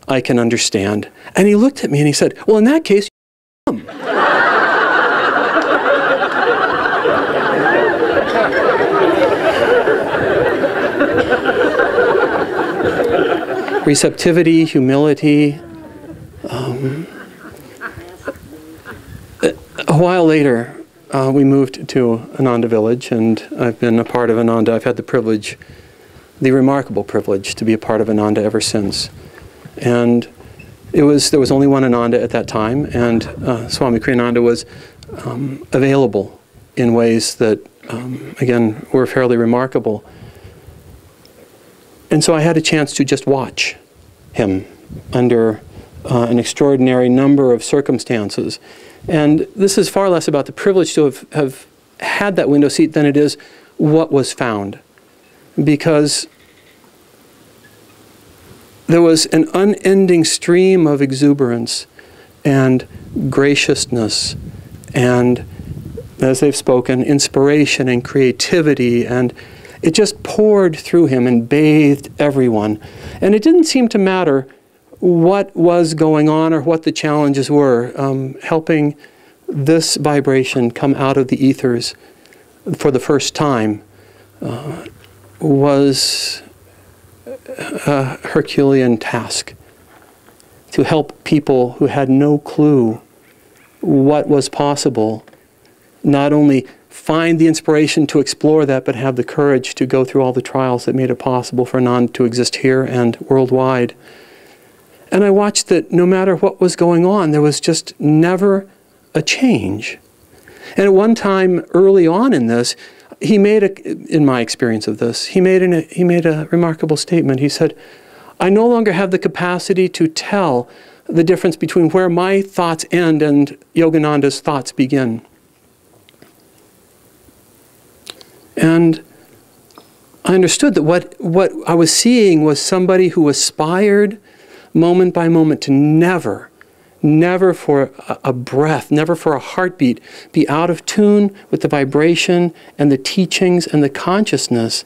"I can understand." And he looked at me and he said, "Well, in that case, come." Receptivity, humility. A while later, we moved to Ananda Village, and I've been a part of Ananda. I've had the remarkable privilege to be a part of Ananda ever since. And there was only one Ananda at that time, and Swami Kriyananda was available in ways that, again, were fairly remarkable. And so I had a chance to just watch him under an extraordinary number of circumstances. And this is far less about the privilege to have had that window seat than it is what was found. Because there was an unending stream of exuberance and graciousness and, as they've spoken, inspiration and creativity, and it just poured through him and bathed everyone. And it didn't seem to matter what was going on or what the challenges were. Helping this vibration come out of the ethers for the first time was a Herculean task, to help people who had no clue what was possible, not only find the inspiration to explore that, but have the courage to go through all the trials that made it possible for Ananda to exist here and worldwide. And I watched that no matter what was going on, there was just never a change. And at one time early on in this, he made in my experience of this, he made a remarkable statement. He said, "I no longer have the capacity to tell the difference between where my thoughts end and Yogananda's thoughts begin." And I understood that what I was seeing was somebody who aspired moment by moment to never for a breath, never for a heartbeat, be out of tune with the vibration and the teachings and the consciousness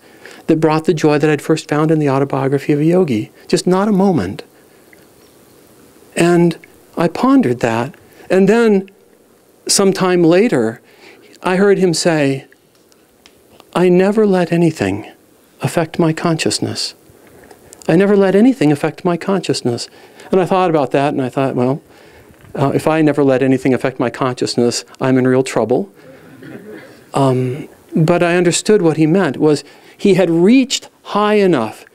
that brought the joy that I'd first found in the autobiography of a yogi. Just not a moment. And I pondered that. And then, sometime later, I heard him say, "I never let anything affect my consciousness. I never let anything affect my consciousness." And I thought about that, and I thought, well, if I never let anything affect my consciousness, I'm in real trouble. But I understood what he meant was he had reached high enough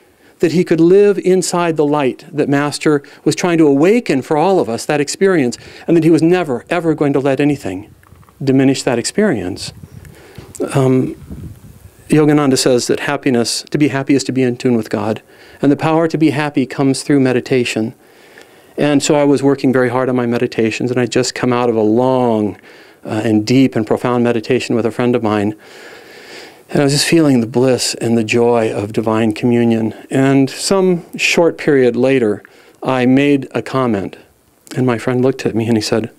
that he could live inside the light that Master was trying to awaken for all of us, that experience, and that he was never, ever going to let anything diminish that experience. Yogananda says that to be happy is to be in tune with God. And the power to be happy comes through meditation. And so I was working very hard on my meditations, and I'd just come out of a long and deep and profound meditation with a friend of mine. And I was just feeling the bliss and the joy of divine communion. And some short period later, I made a comment. And my friend looked at me and he said,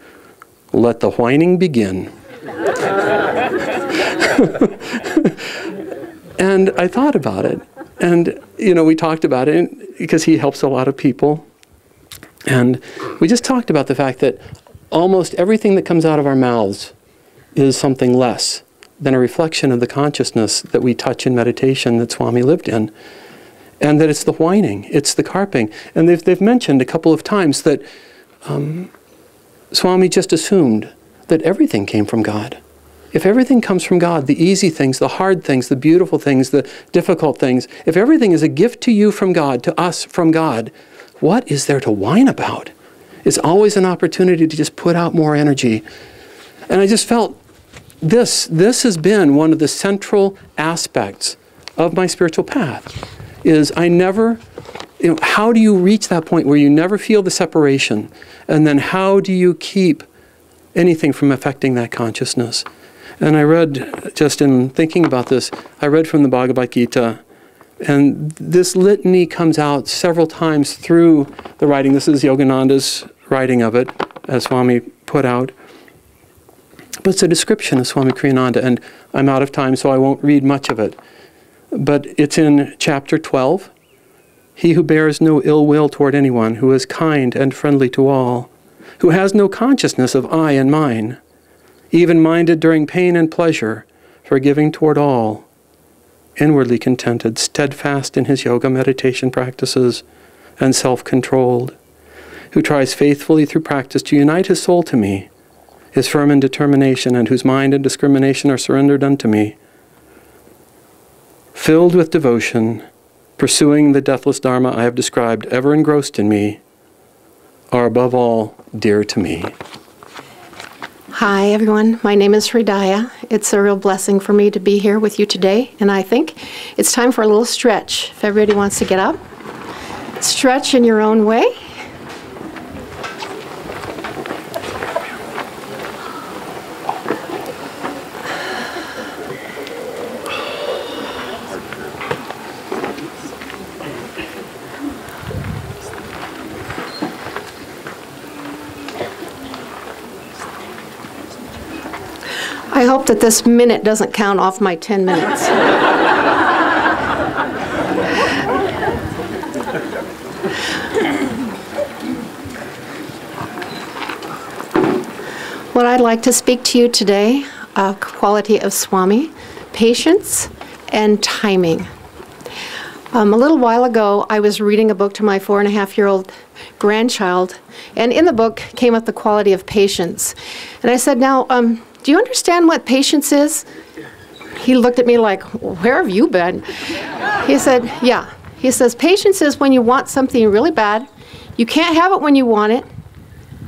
"Let the whining begin." And I thought about it. And, we talked about it because he helps a lot of people. And we just talked about the fact that almost everything that comes out of our mouths is something less than a reflection of the consciousness that we touch in meditation that Swami lived in. And that it's the whining, it's the carping. And they've mentioned a couple of times that Swami just assumed that everything came from God. If everything comes from God, the easy things, the hard things, the beautiful things, the difficult things, if everything is a gift to you from God, to us from God, what is there to whine about? It's always an opportunity to just put out more energy. And I just felt this has been one of the central aspects of my spiritual path, is I never, how do you reach that point where you never feel the separation? And then how do you keep anything from affecting that consciousness? And I read, just in thinking about this, I read from the Bhagavad Gita, and this litany comes out several times through the writing. This is Yogananda's writing of it, as Swami put out. But it's a description of Swami Kriyananda, and I'm out of time, so I won't read much of it. But it's in chapter 12. He who bears no ill will toward anyone, who is kind and friendly to all, who has no consciousness of I and mine, even-minded during pain and pleasure, forgiving toward all, inwardly contented, steadfast in his yoga meditation practices, and self-controlled, who tries faithfully through practice to unite his soul to me, is firm in determination, and whose mind and discrimination are surrendered unto me, filled with devotion, pursuing the deathless Dharma I have described, ever engrossed in me, are above all dear to me. Hi, everyone. My name is Hridaya. It's a real blessing for me to be here with you today, and I think it's time for a little stretch. If everybody wants to get up, stretch in your own way. I hope that this minute doesn't count off my 10 minutes. What I'd like to speak to you today, a quality of Swami, patience and timing. A little while ago, I was reading a book to my 4.5-year-old grandchild, and in the book came up the quality of patience. And I said, now, do you understand what patience is? He looked at me like, where have you been? He said, yeah. He says, patience is when you want something really bad. You can't have it when you want it.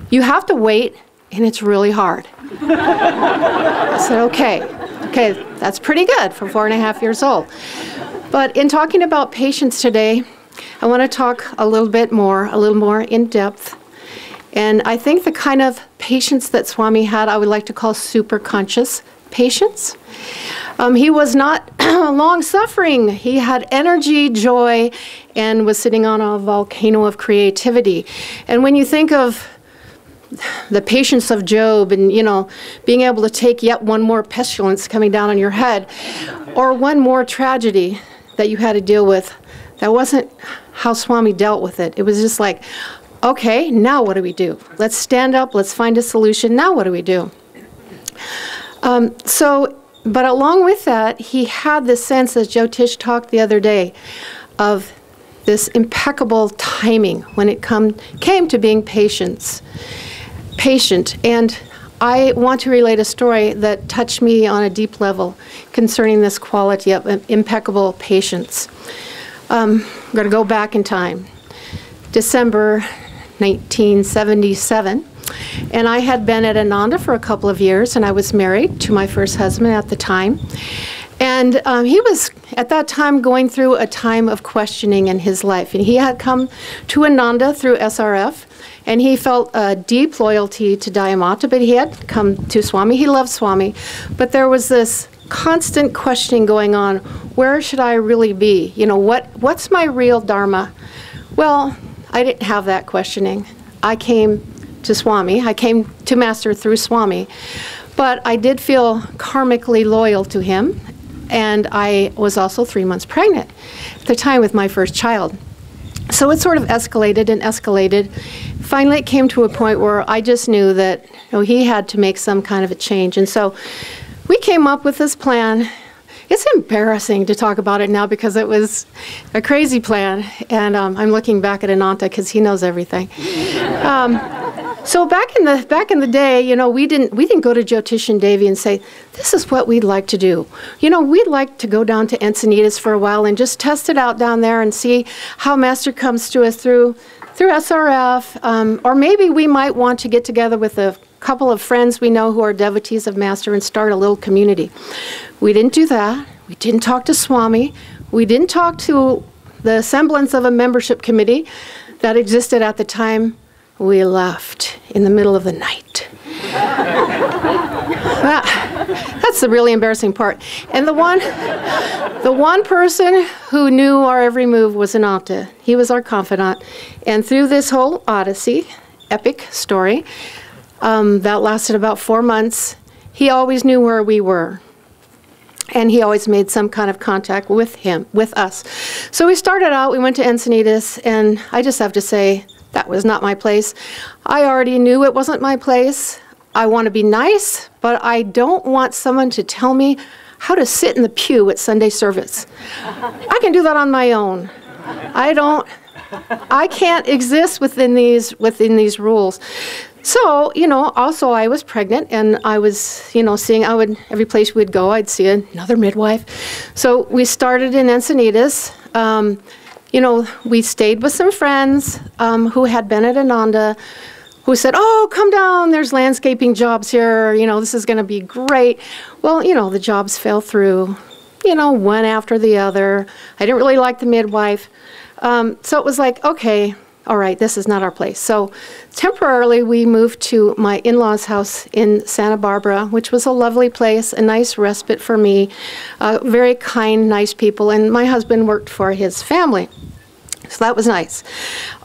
You have to wait, and it's really hard. I said, okay, that's pretty good for 4.5 years old. But in talking about patience today, I want to talk a little more in depth. And I think the kind of patience that Swami had, I would like to call super conscious patience. He was not long-suffering. He had energy, joy, and was sitting on a volcano of creativity. And when you think of the patience of Job and, being able to take yet one more pestilence coming down on your head, or one more tragedy that you had to deal with, that wasn't how Swami dealt with it. It was just like, okay, now what do we do? Let's stand up, let's find a solution. Now what do we do? But along with that, he had this sense, as Joe Tish talked the other day, of this impeccable timing when it came to being patient. And I want to relate a story that touched me on a deep level concerning this quality of impeccable patience. I'm going to go back in time. December 1977, and I had been at Ananda for a couple of years, and I was married to my first husband at the time. And he was, at that time, going through a time of questioning in his life. And he had come to Ananda through SRF, and he felt a deep loyalty to Dayamata, but he had come to Swami. He loved Swami. But there was this constant questioning going on. Where should I really be? What's my real Dharma? Well, I didn't have that questioning. I came to Swami. I came to Master through Swami. But I did feel karmically loyal to him. And I was also 3 months pregnant at the time with my first child. So it sort of escalated and escalated. Finally, it came to a point where I just knew that he had to make some kind of a change. And so we came up with this plan. It's embarrassing to talk about it now because it was a crazy plan. And I'm looking back at Ananta because he knows everything. So back in the day, you know, we didn't go to Jyotish and Devi and say, this is what we'd like to do. You know, we'd like to go down to Encinitas for a while and just test it out down there and see how Master comes to us through SRF, or maybe we might want to get together with a couple of friends we know who are devotees of Master and start a little community. We didn't do that. We didn't talk to Swami. We didn't talk to the semblance of a membership committee that existed at the time. We left in the middle of the night. That's the really embarrassing part. And the one person who knew our every move was Ananda. He was our confidant. And through this whole Odyssey, epic story, that lasted about 4 months, he always knew where we were. And he always made some kind of contact with us. So we started out, we went to Encinitas, and I just have to say, that was not my place. I already knew it wasn't my place. I want to be nice, but I don't want someone to tell me how to sit in the pew at Sunday service. I can do that on my own. I can't exist within these rules. So, you know, also I was pregnant, and I was, you know, every place we'd go, I'd see another midwife. So we started in Encinitas. You know, we stayed with some friends who had been at Ananda, who said, oh, come down, there's landscaping jobs here, you know, this is going to be great. Well, you know, the jobs fell through, you know, one after the other. I didn't really like the midwife. So it was like, okay, all right, this is not our place. So temporarily we moved to my in-laws' house in Santa Barbara, which was a lovely place, a nice respite for me, very kind, nice people, and my husband worked for his family. So that was nice.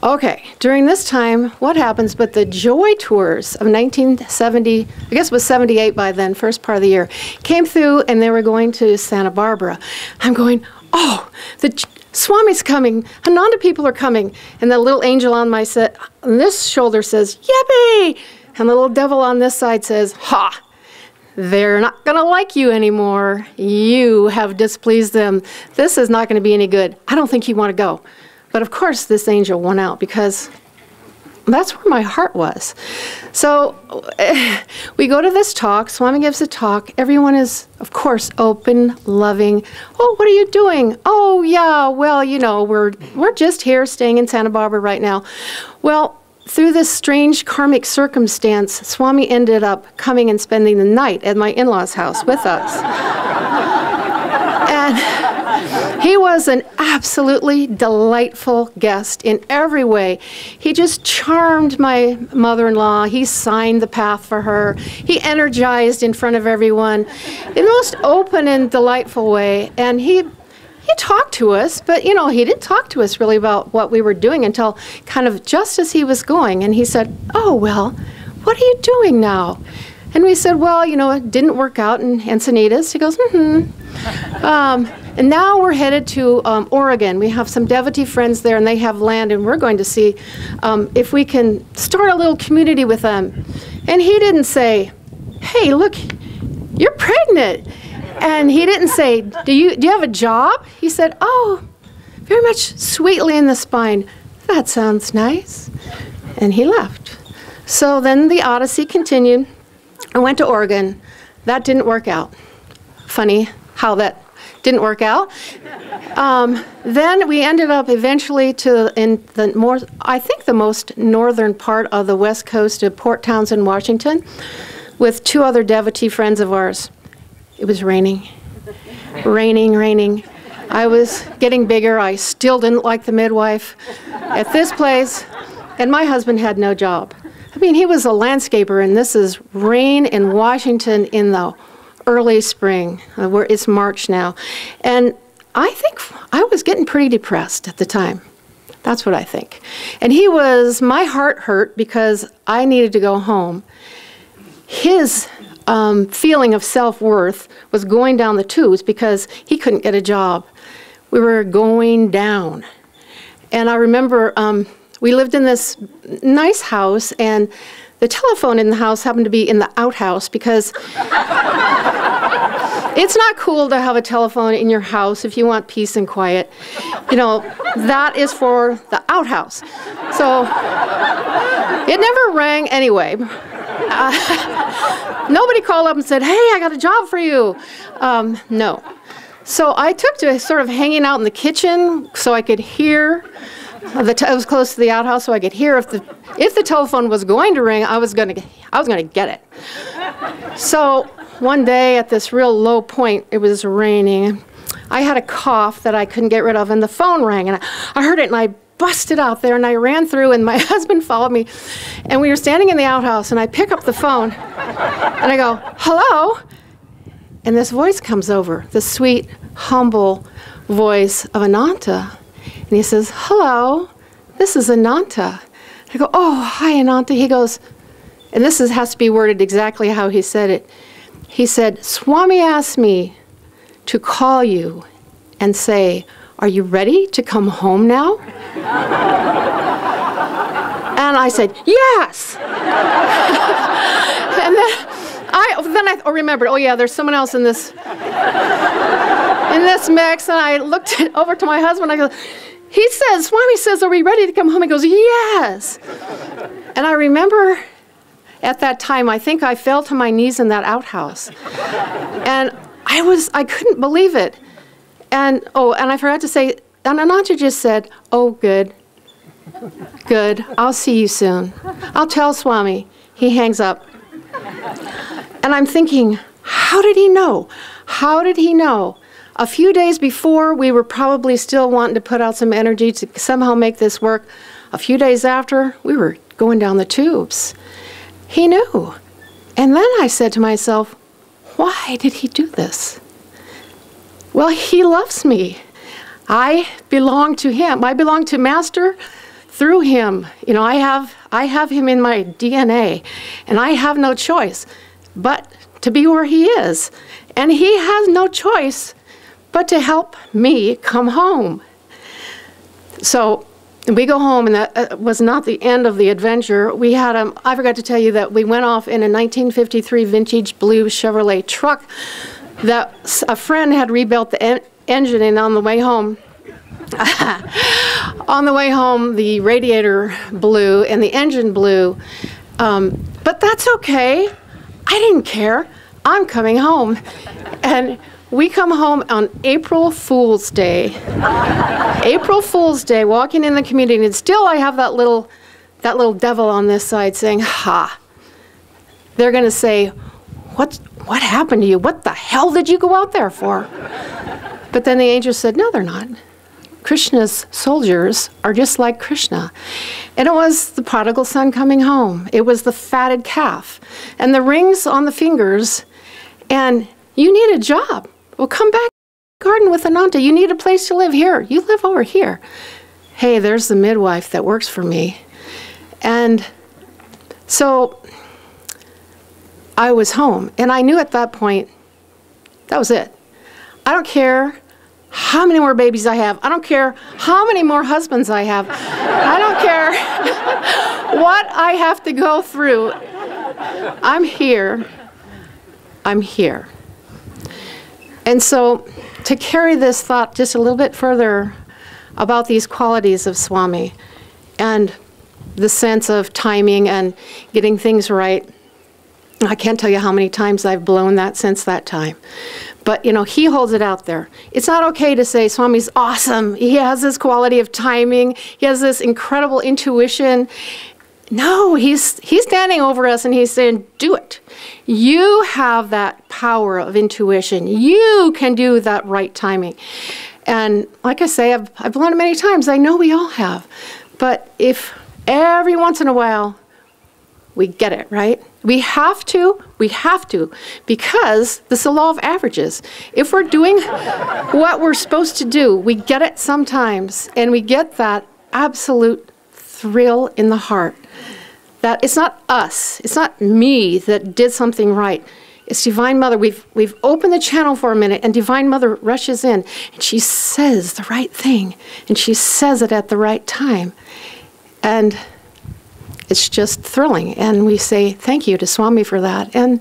Okay, during this time, what happens but the Joy Tours of 1970, I guess it was 78 by then, first part of the year, came through and they were going to Santa Barbara. I'm going, oh, the Swami's coming, Ananda people are coming. And the little angel on this shoulder says, yippee! And the little devil on this side says, ha! They're not going to like you anymore. You have displeased them. This is not going to be any good. I don't think you want to go. But of course, this angel won out because that's where my heart was. So we go to this talk. Swami gives a talk. Everyone is, of course, open, loving. Oh, what are you doing? Oh, yeah, well, you know, we're just here staying in Santa Barbara right now. Well, through this strange karmic circumstance, Swami ended up coming and spending the night at my in-laws' house with us. And he was an absolutely delightful guest in every way. He just charmed my mother-in-law. He signed the path for her. He energized in front of everyone in the most open and delightful way. And he talked to us, but, you know, he didn't talk to us really about what we were doing until kind of just as he was going. And he said, oh, well, what are you doing now? And we said, well, you know, it didn't work out in Encinitas. He goes, and now we're headed to Oregon. We have some devotee friends there, and they have land, and we're going to see if we can start a little community with them. And he didn't say, hey, look, you're pregnant. And he didn't say, do you have a job? He said, oh, very much sweetly in the spine, that sounds nice. And he left. So then the Odyssey continued. I went to Oregon. That didn't work out. Funny how that didn't work out. Then we ended up eventually in the most northern part of the west coast of Port Townsend, Washington, with 2 other devotee friends of ours. It was raining, raining. I was getting bigger. I still didn't like the midwife at this place, and my husband had no job. I mean, he was a landscaper, and this is rain in Washington in the early spring. It's March now. And I think I was getting pretty depressed at the time. That's what I think. And my heart hurt because I needed to go home. His feeling of self-worth was going down the tubes because he couldn't get a job. We were going down. And I remember we lived in this nice house, and the telephone in the house happened to be in the outhouse because It's not cool to have a telephone in your house if you want peace and quiet. You know, that is for the outhouse. So it never rang anyway. Nobody called up and said, hey, I got a job for you. No. So I took to sort of hanging out in the kitchen so I could hear. I was close to the outhouse, so I could hear if the telephone was going to ring. I was going to get it. So one day at this real low point, it was raining. I had a cough that I couldn't get rid of, and the phone rang, and I heard it, and I busted out there, and I ran through, and my husband followed me, and we were standing in the outhouse, and I pick up the phone, and I go, hello, and this voice comes over, the sweet, humble voice of Ananda, and he says, hello, this is Ananda. I go, oh, hi, Ananda. He goes, and this has to be worded exactly how he said it. He said, Swami asked me to call you and say, are you ready to come home now? And I said, yes. And then I remembered, oh yeah, there's someone else in this mix. And I looked over to my husband. I go, he says, Swami says, are we ready to come home? He goes, yes. And I remember at that time, I think I fell to my knees in that outhouse. And I couldn't believe it. And I forgot to say, and Ananda just said, oh, good, I'll see you soon. I'll tell Swami. He hangs up. And I'm thinking, how did he know? How did he know? A few days before, we were probably still wanting to put out some energy to somehow make this work. A few days after, we were going down the tubes. He knew. And then I said to myself, why did he do this? Well, he loves me. I belong to him. I belong to Master through him. You know, I have him in my DNA, and I have no choice but to be where he is. And he has no choice but to help me come home. So we go home, and that was not the end of the adventure. We had I forgot to tell you that we went off in a 1953 vintage blue Chevrolet truck that a friend had rebuilt the engine in. On the way home, the radiator blew and the engine blew. But that's okay. I didn't care. I'm coming home. And we come home on April Fool's Day. April Fool's Day, walking in the community, and still I have that little devil on this side saying, ha. They're going to say, what happened to you? What the hell did you go out there for? But then the angel said, no, they're not. Krishna's soldiers are just like Krishna. And it was the prodigal son coming home. It was the fatted calf. And the rings on the fingers. And you need a job. Well, come back to the garden with Ananda. You need a place to live here. You live over here. Hey, there's the midwife that works for me. And so I was home. And I knew at that point, that was it. I don't care how many more babies I have. I don't care how many more husbands I have. I don't care what I have to go through. I'm here. I'm here. And so to carry this thought just a little bit further about these qualities of Swami and the sense of timing and getting things right, I can't tell you how many times I've blown that since that time. But, you know, he holds it out there. It's not okay to say Swami's awesome. He has this quality of timing. He has this incredible intuition. No, he's standing over us and he's saying, do it. You have that power of intuition. You can do that right timing. And like I say, I've blown it many times. I know we all have. But if every once in a while we get it, right? We have to, because this is the law of averages. If we're doing what we're supposed to do, we get it sometimes, and we get that absolute thrill in the heart. That it's not us, it's not me that did something right. It's Divine Mother. We've opened the channel for a minute, and Divine Mother rushes in, and she says the right thing, and she says it at the right time. And it's just thrilling, and we say thank you to Swami for that. And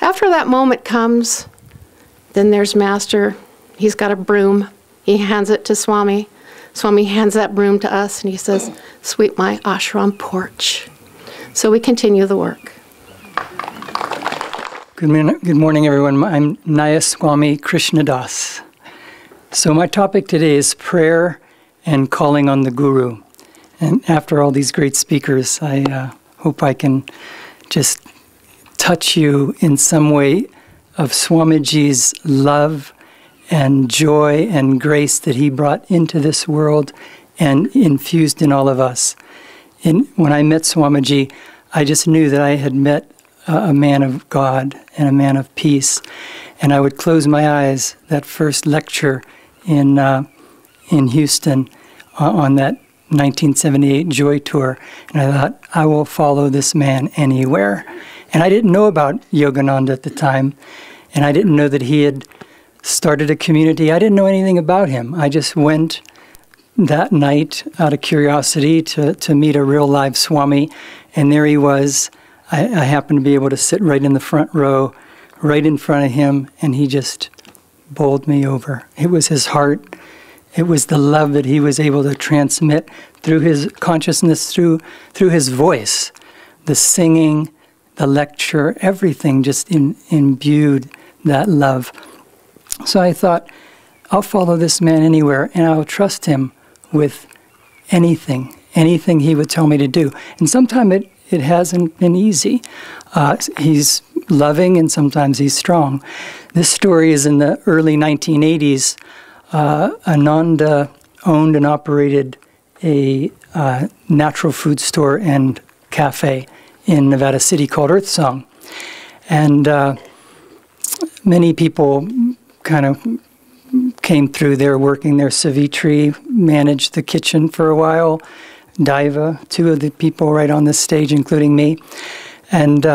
after that moment comes, Then there's Master. He's got a broom. He hands it to Swami. Swami hands that broom to us, and he says, "Sweep my ashram porch." So we continue the work. Good morning, everyone. I'm Naya Swami Krishnadas. So my topic today is prayer and calling on the Guru. And after all these great speakers, I hope I can just touch you in some way of Swamiji's love and joy and grace that he brought into this world and infused in all of us. When I met Swamiji, I just knew that I had met a man of God and a man of peace. And I would close my eyes that first lecture in Houston on that 1978 Joy Tour, and I thought, I will follow this man anywhere. And I didn't know about Yogananda at the time, and I didn't know that he had started a community. I didn't know anything about him. I just went that night out of curiosity to meet a real live Swami, and there he was. I happened to be able to sit right in the front row, right in front of him, and he just bowled me over. It was his heart. It was the love that he was able to transmit through his consciousness, through his voice, the singing, the lecture, everything just imbued that love. So I thought, I'll follow this man anywhere, and I'll trust him with anything he would tell me to do. And sometimes it hasn't been easy. He's loving, and sometimes he's strong. This story is in the early 1980s. Ananda owned and operated a natural food store and cafe in Nevada City called Earth Song. And many people kind of came through there working there. Savitri managed the kitchen for a while. Daiva, two of the people right on this stage, including me. And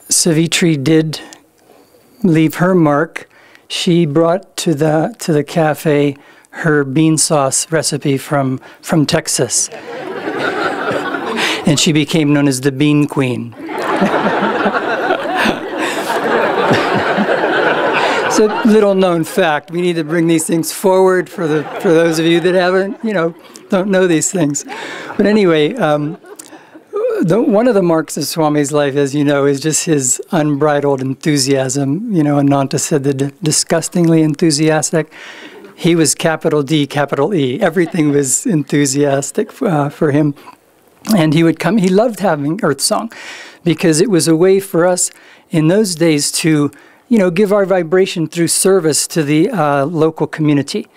Savitri did leave her mark. She brought to the cafe her bean sauce recipe from Texas. And she became known as the Bean Queen. It's a little known fact. We need to bring these things forward for those of you that don't know these things. But anyway, one of the marks of Swami's life, as you know, is just his unbridled enthusiasm. Ananda said that disgustingly enthusiastic. He was capital D, capital E. Everything was enthusiastic for him. And he would come. He loved having Earth Song because it was a way for us in those days to give our vibration through service to the local community.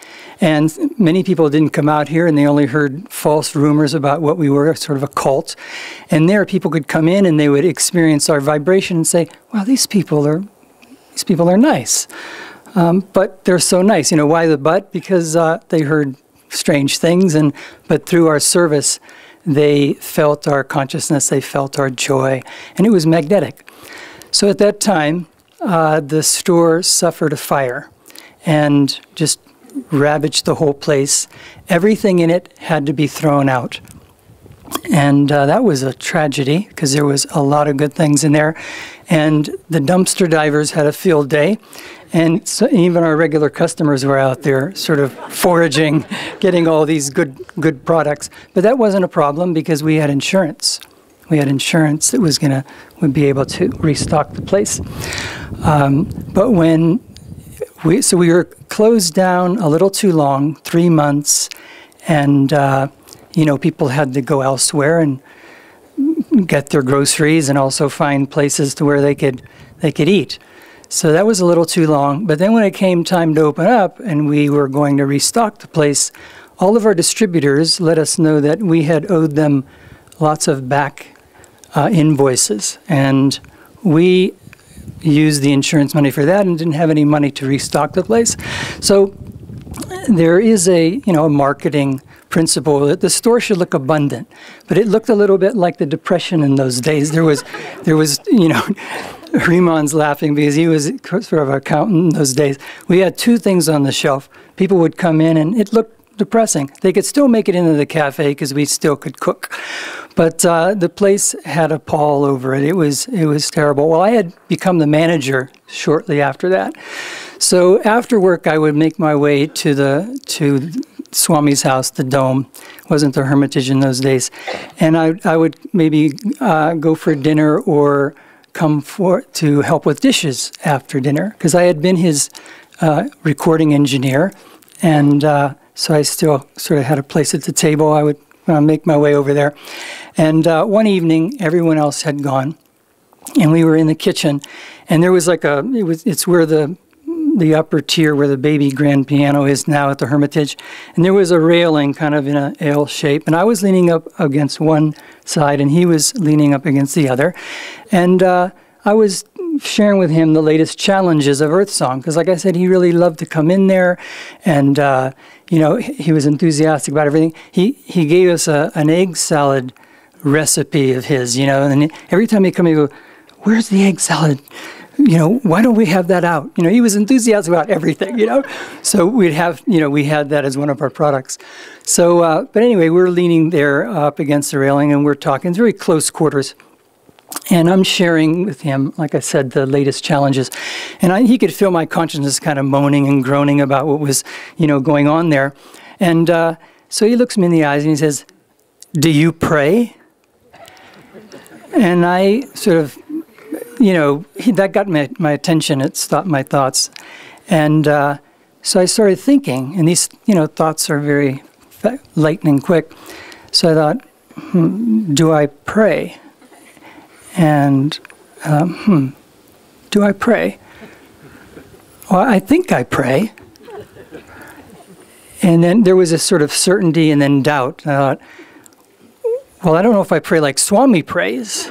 And many people didn't come out here, and they only heard false rumors about what we were, sort of a cult. And there people could come in and they would experience our vibration and say, wow, these people are nice. But they're so nice. Why the but? Because they heard strange things, but through our service, they felt our consciousness, they felt our joy, and it was magnetic. So at that time, the store suffered a fire and just ravaged the whole place. Everything in it had to be thrown out. And that was a tragedy because there was a lot of good things in there. And the dumpster divers had a field day. And so even our regular customers were out there sort of foraging, getting all these good products. But that wasn't a problem because we had insurance. We had insurance that would be able to restock the place. But when we were closed down a little too long, 3 months, and people had to go elsewhere and get their groceries and also find places to where they could eat. So that was a little too long. But then when it came time to open up and we were going to restock the place, all of our distributors let us know that we had owed them lots of back invoices, and we used the insurance money for that and didn't have any money to restock the place. So there is a marketing principle that the store should look abundant, but it looked a little bit like the Depression in those days. There was Rimon's laughing because he was sort of an accountant in those days. We had two things on the shelf. People would come in and it looked depressing. They could still make it into the cafe because we still could cook. But the place had a pall over it. It was terrible. Well, I had become the manager shortly after that. So after work, I would make my way to Swami's house, the Dome. It wasn't the Hermitage in those days. And I would maybe go for dinner or come to help with dishes after dinner, because I had been his recording engineer. And so I still sort of had a place at the table. I would make my way over there. And one evening, everyone else had gone, and we were in the kitchen, and there was like it's where the upper tier where the baby grand piano is now at the Hermitage, and there was a railing kind of in an L shape, and I was leaning up against one side, and he was leaning up against the other, and I was sharing with him the latest challenges of Earth Song, because like I said, he really loved to come in there, and he was enthusiastic about everything. He gave us an egg salad recipe of his, and every time he'd come, he'd go, "Where's the egg salad? Why don't we have that out?" He was enthusiastic about everything, So we had that as one of our products. So, but anyway, we're leaning there up against the railing, and we're talking. It's very close quarters. And I'm sharing with him, like I said, the latest challenges. And he could feel my consciousness kind of moaning and groaning about what was, going on there. And so he looks me in the eyes and he says, "Do you pray?" And I sort of, that got my attention. It stopped my thoughts. And so I started thinking, and these, thoughts are very lightning quick. So I thought, do I pray? And, do I pray? Well, I think I pray. And then there was a sort of certainty and then doubt. And I thought, well, I don't know if I pray like Swami prays,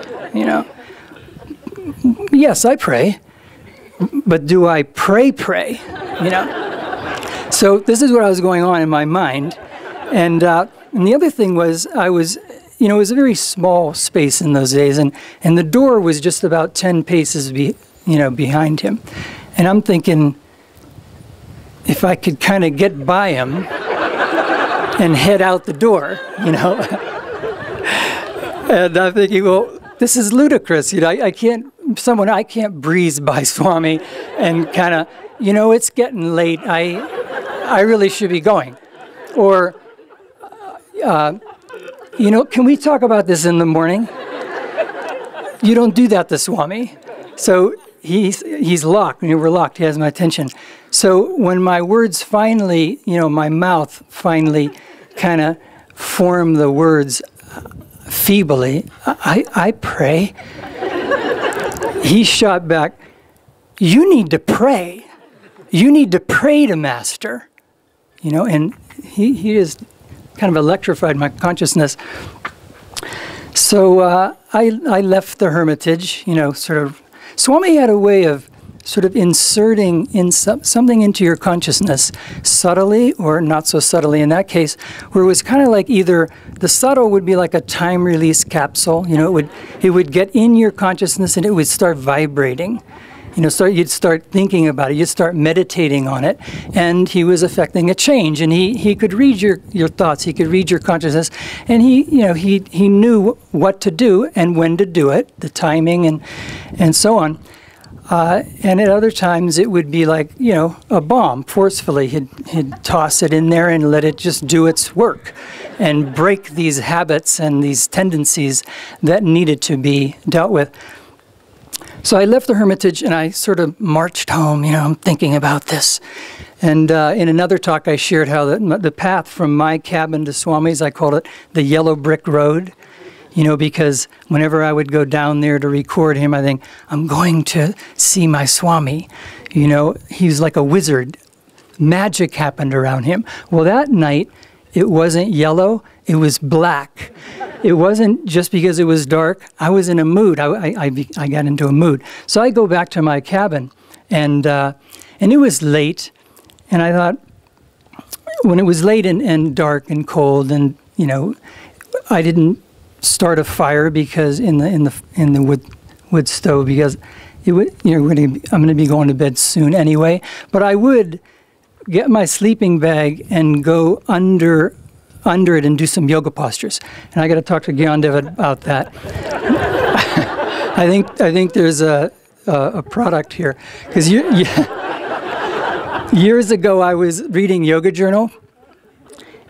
Yes, I pray. But do I pray? So this is what was going on in my mind. And the other thing was it was a very small space in those days, and the door was just about 10 paces behind him. And I'm thinking, if I could kind of get by him and head out the door, And I'm thinking, well, this is ludicrous. I can't breeze by Swami and kind of, it's getting late. I really should be going. Or, can we talk about this in the morning? You don't do that to Swami. So he's locked. We're locked. He has my attention. So when my words finally, my mouth finally kind of form the words feebly, I pray. He shot back, "You need to pray. You need to pray to Master." And he just kind of electrified my consciousness. So I left the Hermitage, sort of. Swami had a way of sort of inserting something into your consciousness, subtly or not so subtly in that case, where it was kind of like either the subtle would be like a time release capsule, it would get in your consciousness and it would start vibrating. You'd start thinking about it, you'd start meditating on it, and he was affecting a change, and he could read your thoughts, he could read your consciousness, and he knew what to do and when to do it, the timing and so on. And at other times it would be like, a bomb, forcefully. He'd toss it in there and let it just do its work and break these habits and these tendencies that needed to be dealt with. So I left the Hermitage and I sort of marched home, I'm thinking about this. And in another talk I shared how the path from my cabin to Swami's, I called it the yellow brick road. Because whenever I would go down there to record him, I think, I'm going to see my Swami. He's like a wizard. Magic happened around him. Well, that night, it wasn't yellow, it was black. It wasn't just because it was dark. I was in a mood. I got into a mood. So I go back to my cabin, and it was late, and I thought, when it was late and dark and cold, and, I didn't start a fire because in the wood stove, because I'm going to be going to bed soon anyway. But I would get my sleeping bag and go under it and do some yoga postures. And I got to talk to Ananda about that. I think there's a product here, because years ago I was reading Yoga Journal,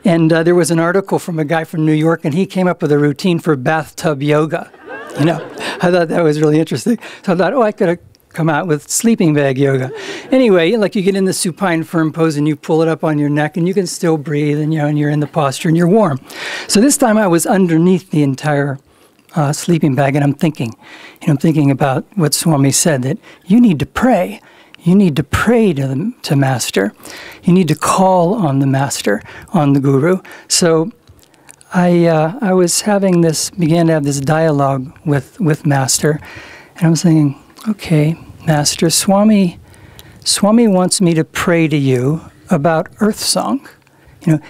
and there was an article from a guy from New York, and he came up with a routine for bathtub yoga. You know, I thought that was really interesting. So I thought, I could have come out with sleeping bag yoga. Anyway, like you get in the supine firm pose and you pull it up on your neck and you can still breathe, and and you're in the posture and you're warm. So this time I was underneath the entire sleeping bag, and I'm thinking about what Swami said, that you need to pray. You need to pray to Master. You need to call on the Master, on the Guru. So I was began to have this dialogue with Master, and I was thinking, okay, Master, Swami wants me to pray to you about Earth Song.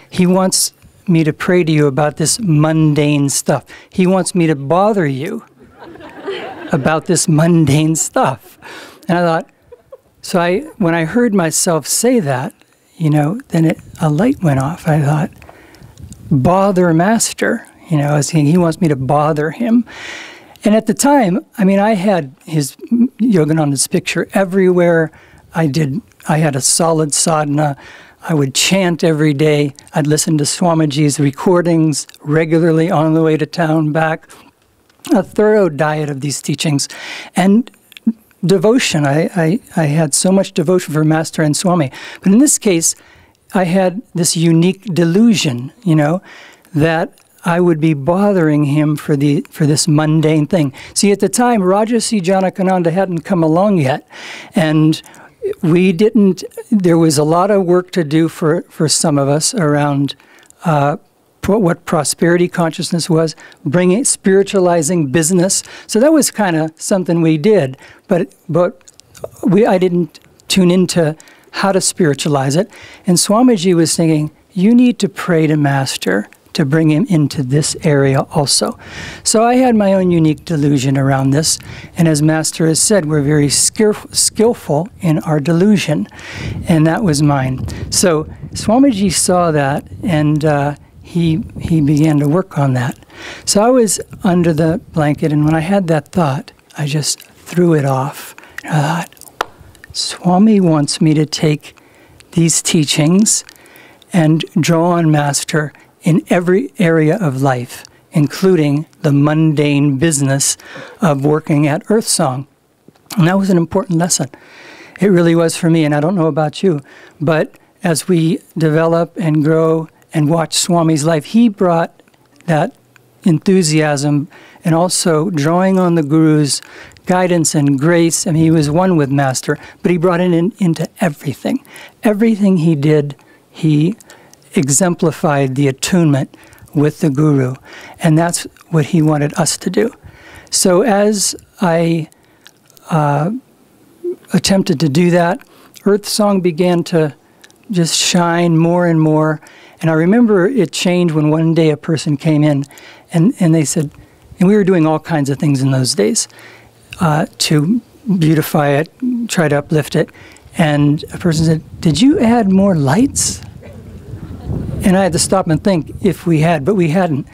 He wants me to pray to you about this mundane stuff. He wants me to bother you about this mundane stuff. And I thought, when I heard myself say that, then a light went off. I thought, bother Master. I was thinking he wants me to bother him. And at the time, I had his Yogananda's picture everywhere. I had a solid sadhana. I would chant every day. I'd listen to Swamiji's recordings regularly on the way to town, back. A thorough diet of these teachings. And devotion. I had so much devotion for Master and Swami. But in this case, I had this unique delusion, that I would be bothering him for this mundane thing. See, at the time, Rajasi Janakananda hadn't come along yet, and there was a lot of work to do for some of us around what prosperity consciousness was, spiritualizing business. So that was kind of something we did, but I didn't tune into how to spiritualize it. And Swamiji was thinking, you need to pray to Master to bring him into this area also. So I had my own unique delusion around this, and as Master has said, we're very skillful in our delusion, and that was mine. So Swamiji saw that, and he began to work on that. So I was under the blanket, and when I had that thought, I just threw it off. I thought, Swami wants me to take these teachings and draw on Master in every area of life, including the mundane business of working at Earth Song. And that was an important lesson. It really was for me, and I don't know about you, but as we develop and grow and watch Swami's life, he brought that enthusiasm and also drawing on the Guru's guidance and grace. He was one with Master, but he brought it into everything. Everything he did, he exemplified the attunement with the Guru, and that's what he wanted us to do. So as I attempted to do that, Earth Song began to just shine more and more. And I remember it changed when one day a person came in and they said, and we were doing all kinds of things in those days to beautify it, try to uplift it. And a person said, did you add more lights? And I had to stop and think if we had, but we hadn't.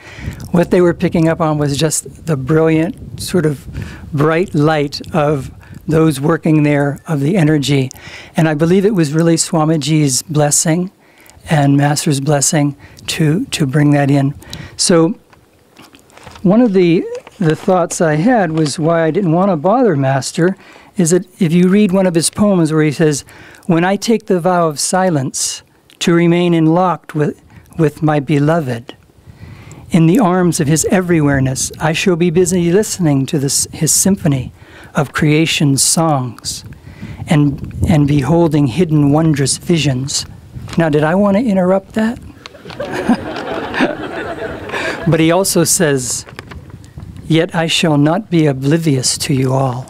What they were picking up on was just the brilliant, sort of bright light of those working there, of the energy. And I believe it was really Swamiji's blessing and Master's blessing to bring that in. So one of the thoughts I had was why I didn't want to bother Master is that if you read one of his poems where he says, when I take the vow of silence, to remain enlocked with my beloved. In the arms of his everywhereness, I shall be busy listening to his symphony of creation's songs and beholding hidden wondrous visions. Now, did I want to interrupt that? But he also says, yet I shall not be oblivious to you all.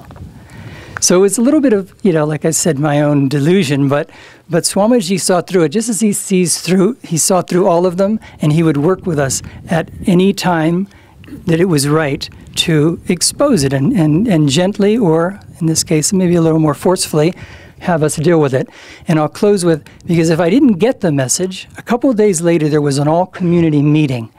So it's a little bit of, like I said, my own delusion, but Swamiji saw through it. Just as he saw through all of them, and he would work with us at any time that it was right to expose it and gently, or in this case, maybe a little more forcefully, have us deal with it. And I'll close with, because if I didn't get the message, a couple of days later there was an all-community meeting.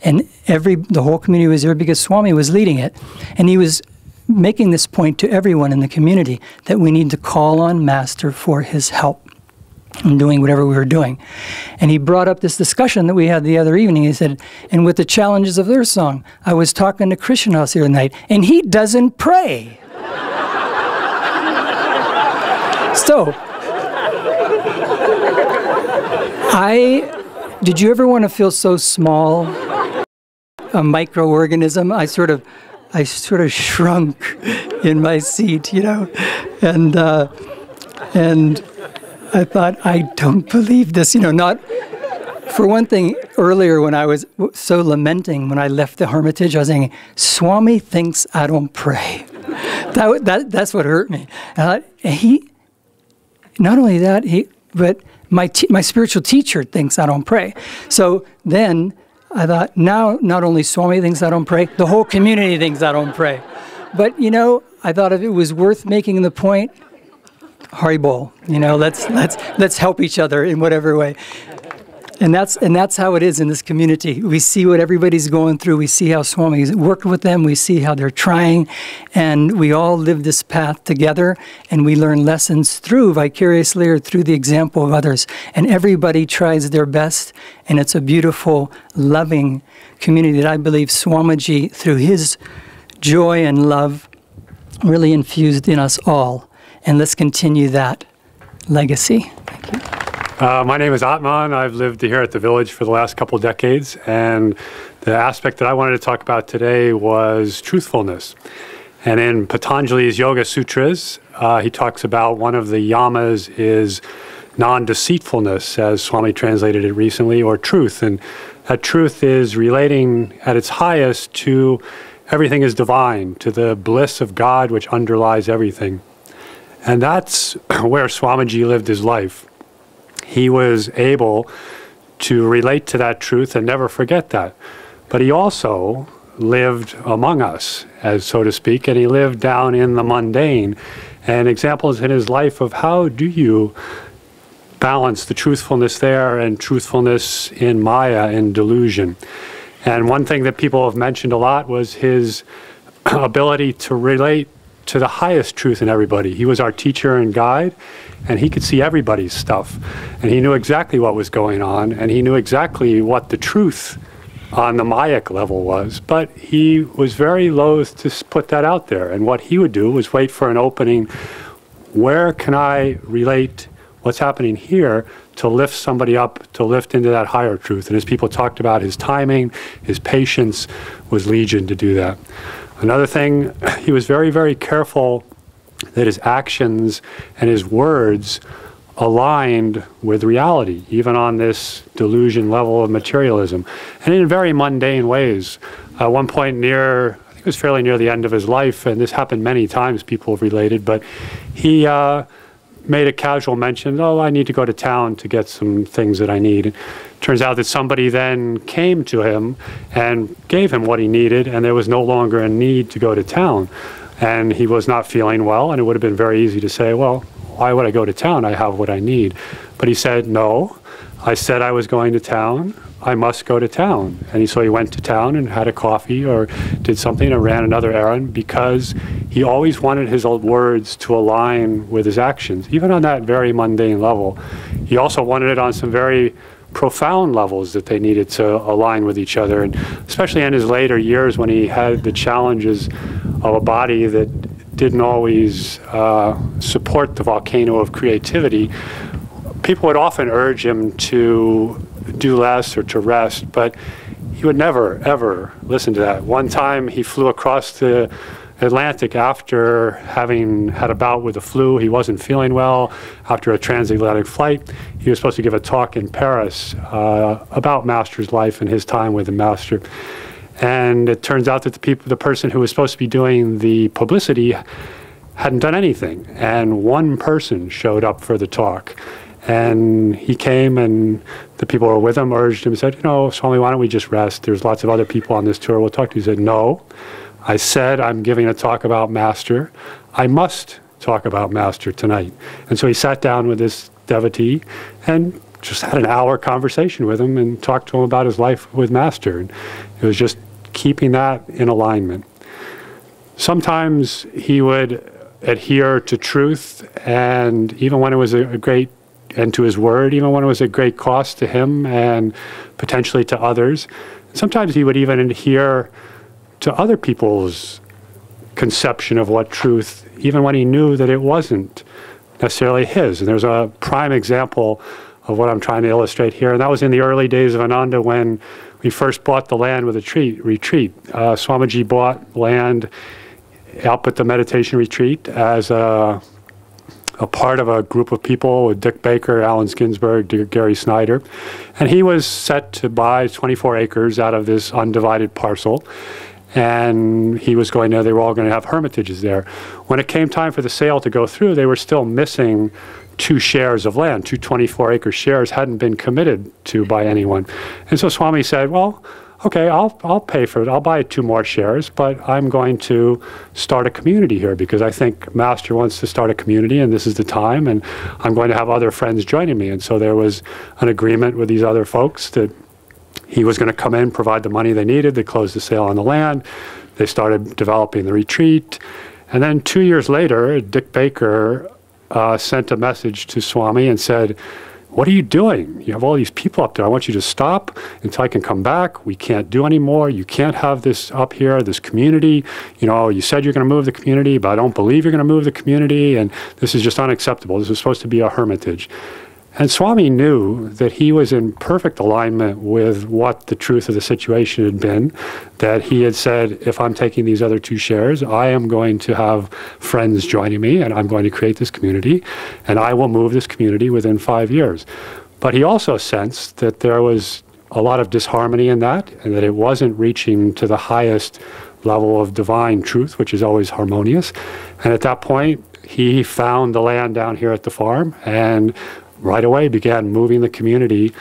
And the whole community was there because Swami was leading it. And he was making this point to everyone in the community that we need to call on Master for his help in doing whatever we were doing. And he brought up this discussion that we had the other evening. He said, and with the challenges of their song, I was talking to Krishnadas the other night, and he doesn't pray. So, did you ever want to feel so small, a microorganism? I sort of shrunk in my seat, you know, and I thought, I don't believe this, you know, not, for one thing, earlier when I was so lamenting when I left the Hermitage, I was saying, Swami thinks I don't pray. That's what hurt me. Not only that, but my spiritual teacher thinks I don't pray. So then I thought, now not only Swami thinks I don't pray, the whole community thinks I don't pray. But, you know, I thought if it was worth making the point, Haribol, you know, let's help each other in whatever way. And that's how it is in this community. We see what everybody's going through. We see how Swami's working with them. We see how they're trying. And we all live this path together. And we learn lessons through, vicariously or through the example of others. And everybody tries their best. And it's a beautiful, loving community that I believe Swamiji, through his joy and love, really infused in us all. And let's continue that legacy. Thank you. My name is Atman. I've lived here at the village for the last couple decades, and the aspect that I wanted to talk about today was truthfulness. And in Patanjali's Yoga Sutras, he talks about one of the yamas is non-deceitfulness, as Swami translated it recently, or truth. And that truth is relating at its highest to everything is divine, to the bliss of God which underlies everything. And that's where Swamiji lived his life. He was able to relate to that truth and never forget that. But he also lived among us, as so to speak, and he lived down in the mundane. And examples in his life of how do you balance the truthfulness there and truthfulness in Maya, in delusion. And one thing that people have mentioned a lot was his ability to relate to the highest truth in everybody. He was our teacher and guide, and he could see everybody's stuff. And he knew exactly what was going on, and he knew exactly what the truth on the Mayic level was. But he was very loath to put that out there. And what he would do was wait for an opening. Where can I relate what's happening here to lift somebody up, to lift into that higher truth? And as people talked about, his timing, his patience was legion to do that. Another thing, he was very, very careful that his actions and his words aligned with reality, even on this delusion level of materialism, and in very mundane ways. At one point I think it was fairly near the end of his life, and this happened many times, people have related, but he made a casual mention, oh, I need to go to town to get some things that I need. Turns out that somebody then came to him and gave him what he needed, and there was no longer a need to go to town. And he was not feeling well, and it would have been very easy to say, well, why would I go to town? I have what I need. But he said, no, I said I was going to town. I must go to town. And so he went to town and had a coffee or did something and ran another errand, because he always wanted his old words to align with his actions, even on that very mundane level. He also wanted it on some very profound levels that they needed to align with each other. And especially in his later years when he had the challenges of a body that didn't always support the volcano of creativity, people would often urge him to do less or to rest, but he would never, ever listen to that. One time he flew across the Atlantic after having had a bout with the flu. He wasn't feeling well after a transatlantic flight. He was supposed to give a talk in Paris about Master's life and his time with the Master. And it turns out that the person who was supposed to be doing the publicity hadn't done anything. And one person showed up for the talk. And he came, and the people who were with him urged him and said, you know, Swami, why don't we just rest? There's lots of other people on this tour we'll talk to. He said, no. I said I'm giving a talk about Master. I must talk about Master tonight. And so he sat down with this devotee and just had an hour conversation with him and talked to him about his life with Master. And it was just keeping that in alignment. Sometimes he would adhere to truth, and even when it was a great, and to his word, even when it was a great cost to him and potentially to others. Sometimes he would even adhere to other people's conception of what truth, even when he knew that it wasn't necessarily his. And there's a prime example of what I'm trying to illustrate here, and that was in the early days of Ananda when we first bought the land with a retreat. Swamiji bought land up at the meditation retreat as a part of a group of people with Dick Baker, Allen Ginsberg, Gary Snyder. And he was set to buy 24 acres out of this undivided parcel. And he was going to, they were all going to have hermitages there. When it came time for the sale to go through, they were still missing 2 shares of land. 2 24-acre shares hadn't been committed to by anyone. And so Swami said, well, okay, I'll pay for it. I'll buy 2 more shares, but I'm going to start a community here because I think Master wants to start a community and this is the time, and I'm going to have other friends joining me. And so there was an agreement with these other folks that he was going to come in, provide the money they needed. They closed the sale on the land. They started developing the retreat. And then 2 years later, Dick Baker sent a message to Swami and said, what are you doing? You have all these people up there. I want you to stop until I can come back. We can't do any more. You can't have this up here, this community. You know, you said you're going to move the community, but I don't believe you're going to move the community, and this is just unacceptable. This is supposed to be a hermitage. And Swami knew that he was in perfect alignment with what the truth of the situation had been, that he had said, if I'm taking these other 2 shares, I am going to have friends joining me, and I'm going to create this community, and I will move this community within 5 years. But he also sensed that there was a lot of disharmony in that, and that it wasn't reaching to the highest level of divine truth, which is always harmonious. And at that point, he found the land down here at the farm, and right away began moving the community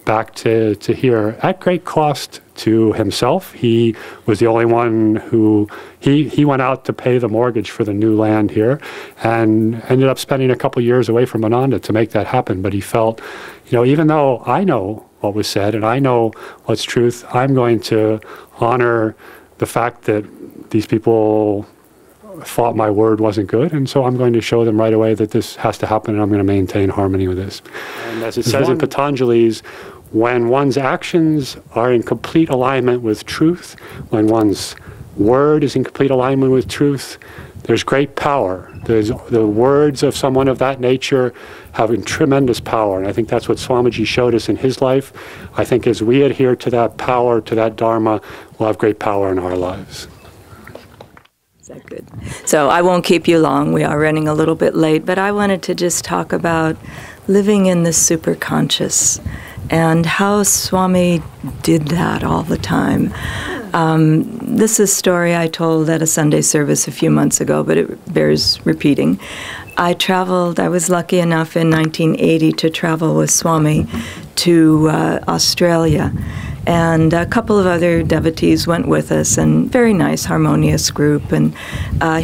back to here at great cost to himself. He was the only one who, he went out to pay the mortgage for the new land here and ended up spending a couple years away from Ananda to make that happen. But he felt, you know, even though I know what was said and I know what's truth, I'm going to honor the fact that these people thought my word wasn't good, and so I'm going to show them right away that this has to happen, and I'm going to maintain harmony with this. And as it says in Patanjali's, when one's actions are in complete alignment with truth, when one's word is in complete alignment with truth, there's great power. The words of someone of that nature have tremendous power, and I think that's what Swamiji showed us in his life. I think as we adhere to that power, to that Dharma, we'll have great power in our lives. Is that good? So I won't keep you long. We are running a little bit late, but I wanted to just talk about living in the superconscious and how Swami did that all the time. This is a story I told at a Sunday service a few months ago, but it bears repeating. I was lucky enough in 1980 to travel with Swami to Australia. And a couple of other devotees went with us, and very nice, harmonious group. And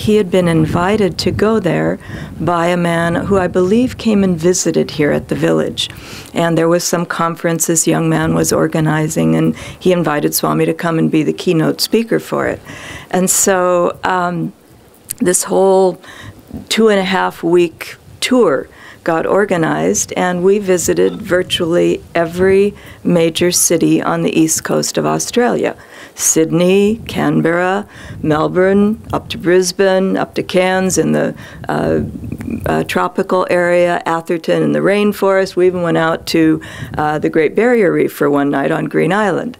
he had been invited to go there by a man who I believe came and visited here at the village. And there was some conference this young man was organizing, and he invited Swami to come and be the keynote speaker for it. And so this whole 2.5-week tour got organized, and we visited virtually every major city on the east coast of Australia. Sydney, Canberra, Melbourne, up to Brisbane, up to Cairns in the tropical area, Atherton in the rainforest. We even went out to the Great Barrier Reef for one night on Green Island.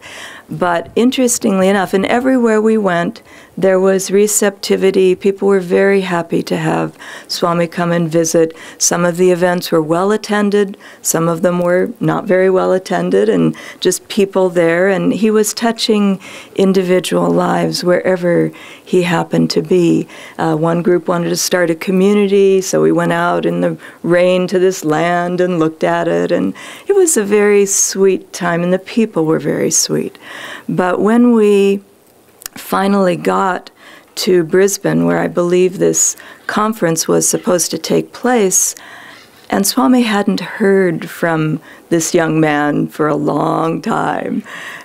But interestingly enough, and everywhere we went, there was receptivity. People were very happy to have Swami come and visit. Some of the events were well attended. Some of them were not very well attended, and just people there. And he was touching individual lives wherever he happened to be. One group wanted to start a community, so we went out in the rain to this land and looked at it. And it was a very sweet time, and the people were very sweet. But when we finally got to Brisbane, where I believe this conference was supposed to take place, and Swami hadn't heard from this young man for a long time.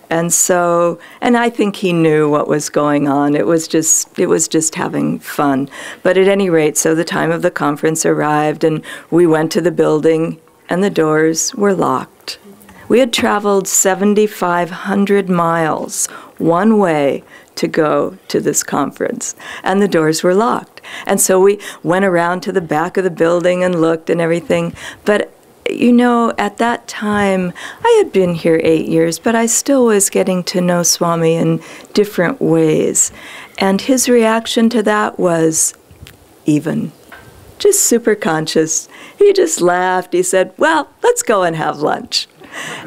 And so, and I think he knew what was going on. It was just having fun. But at any rate, so the time of the conference arrived, and we went to the building, and the doors were locked. We had traveled 7,500 miles one way to go to this conference, and the doors were locked. And so we went around to the back of the building and looked and everything. But you know, at that time, I had been here 8 years, but I still was getting to know Swami in different ways. And his reaction to that was even, just super conscious. He just laughed. He said, well, let's go and have lunch.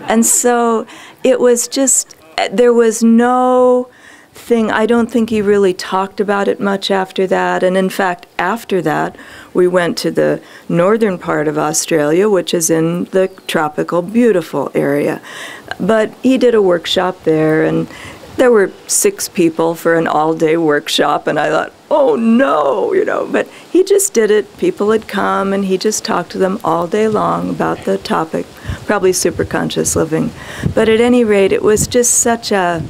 And so it was just, there was no thing, I don't think he really talked about it much after that. And in fact, after that, we went to the northern part of Australia, which is in the tropical, beautiful area. But he did a workshop there, and there were 6 people for an all-day workshop, and I thought, oh no, you know, but he just did it. People had come, and he just talked to them all day long about the topic, probably super conscious living. But at any rate, it was just such a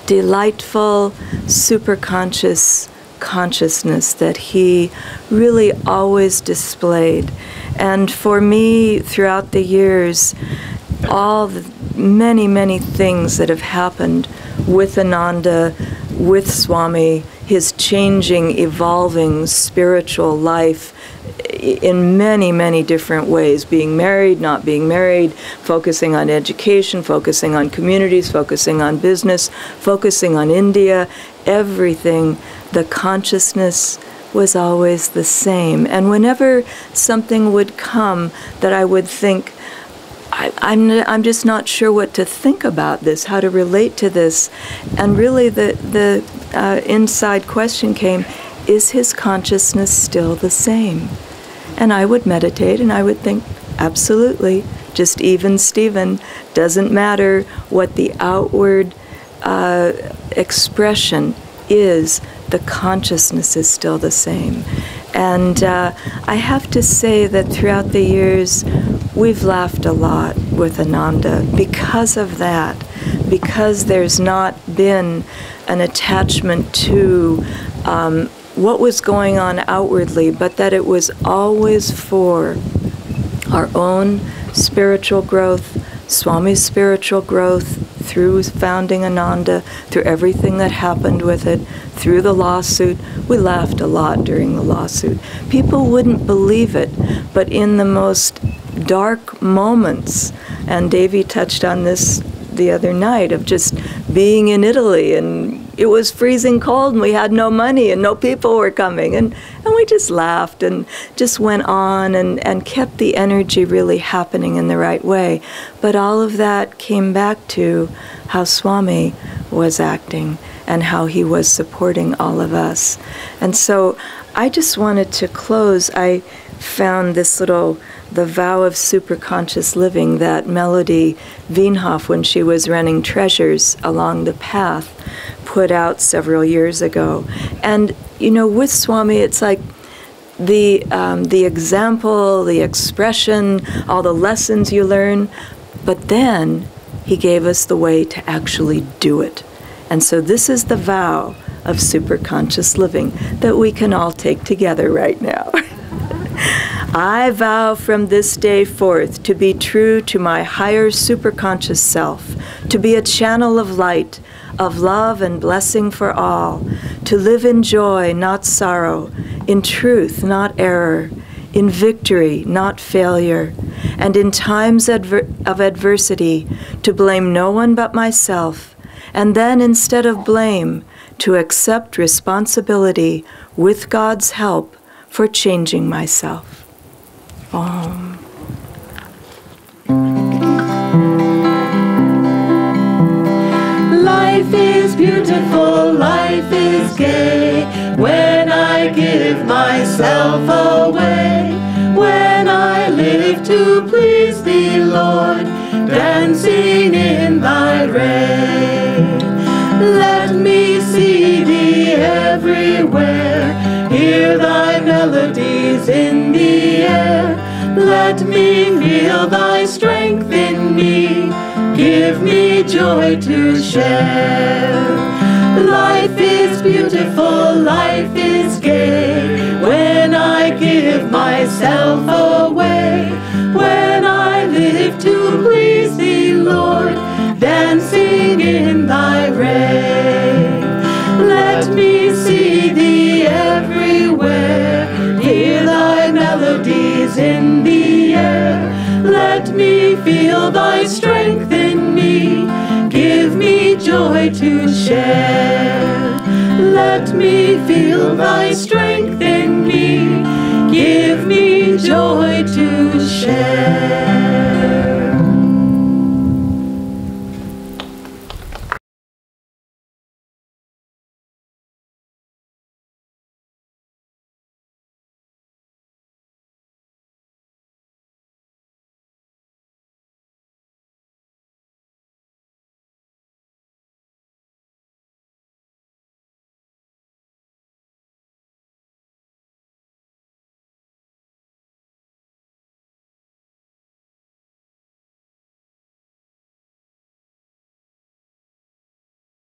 delightful, super conscious consciousness that he really always displayed. And for me, throughout the years, all the many, many things that have happened with Ananda, with Swami, his changing, evolving spiritual life in many, many different ways, being married, not being married, focusing on education, focusing on communities, focusing on business, focusing on India, everything, the consciousness was always the same. And whenever something would come that I would think, I'm just not sure what to think about this, how to relate to this, and really the inside question came, is his consciousness still the same? And I would meditate and I would think, absolutely, just even Stephen, doesn't matter what the outward expression is, the consciousness is still the same. And I have to say that throughout the years, we've laughed a lot with Ananda because of that, because there's not been an attachment to what was going on outwardly, but that it was always for our own spiritual growth, Swami's spiritual growth, through founding Ananda, through everything that happened with it, through the lawsuit. We laughed a lot during the lawsuit. People wouldn't believe it, but in the most dark moments, and Davy touched on this the other night, of just being in Italy, and it was freezing cold, and we had no money, and no people were coming, and we just laughed and just went on and kept the energy really happening in the right way. But all of that came back to how Swami was acting and how he was supporting all of us. And so I just wanted to close. I found this little, the Vow of Superconscious Living, that Melody Wienhoff, when she was running Treasures Along the Path, put out several years ago. And, you know, with Swami, it's like the example, the expression, all the lessons you learn, but then he gave us the way to actually do it. And so this is the vow of superconscious living that we can all take together right now. I vow from this day forth to be true to my higher superconscious self, to be a channel of light, of love and blessing for all, to live in joy, not sorrow, in truth, not error, in victory, not failure, and in times of adversity, to blame no one but myself, and then instead of blame, to accept responsibility with God's help for changing myself. Om. Life is beautiful, life is gay, when I give myself away, when I live to please thee, Lord, dancing in thy ray. Let me see thee ever hear thy melodies in the air. Let me feel thy strength in me. Give me joy to share. Life is beautiful, life is gay, when I give myself away. When I live to please thee, Lord, dancing in thy ray. Let me see thee everywhere, hear thy melodies in the air. Let me feel thy strength in me, give me joy to share. Let me feel thy strength in me, give me joy to share.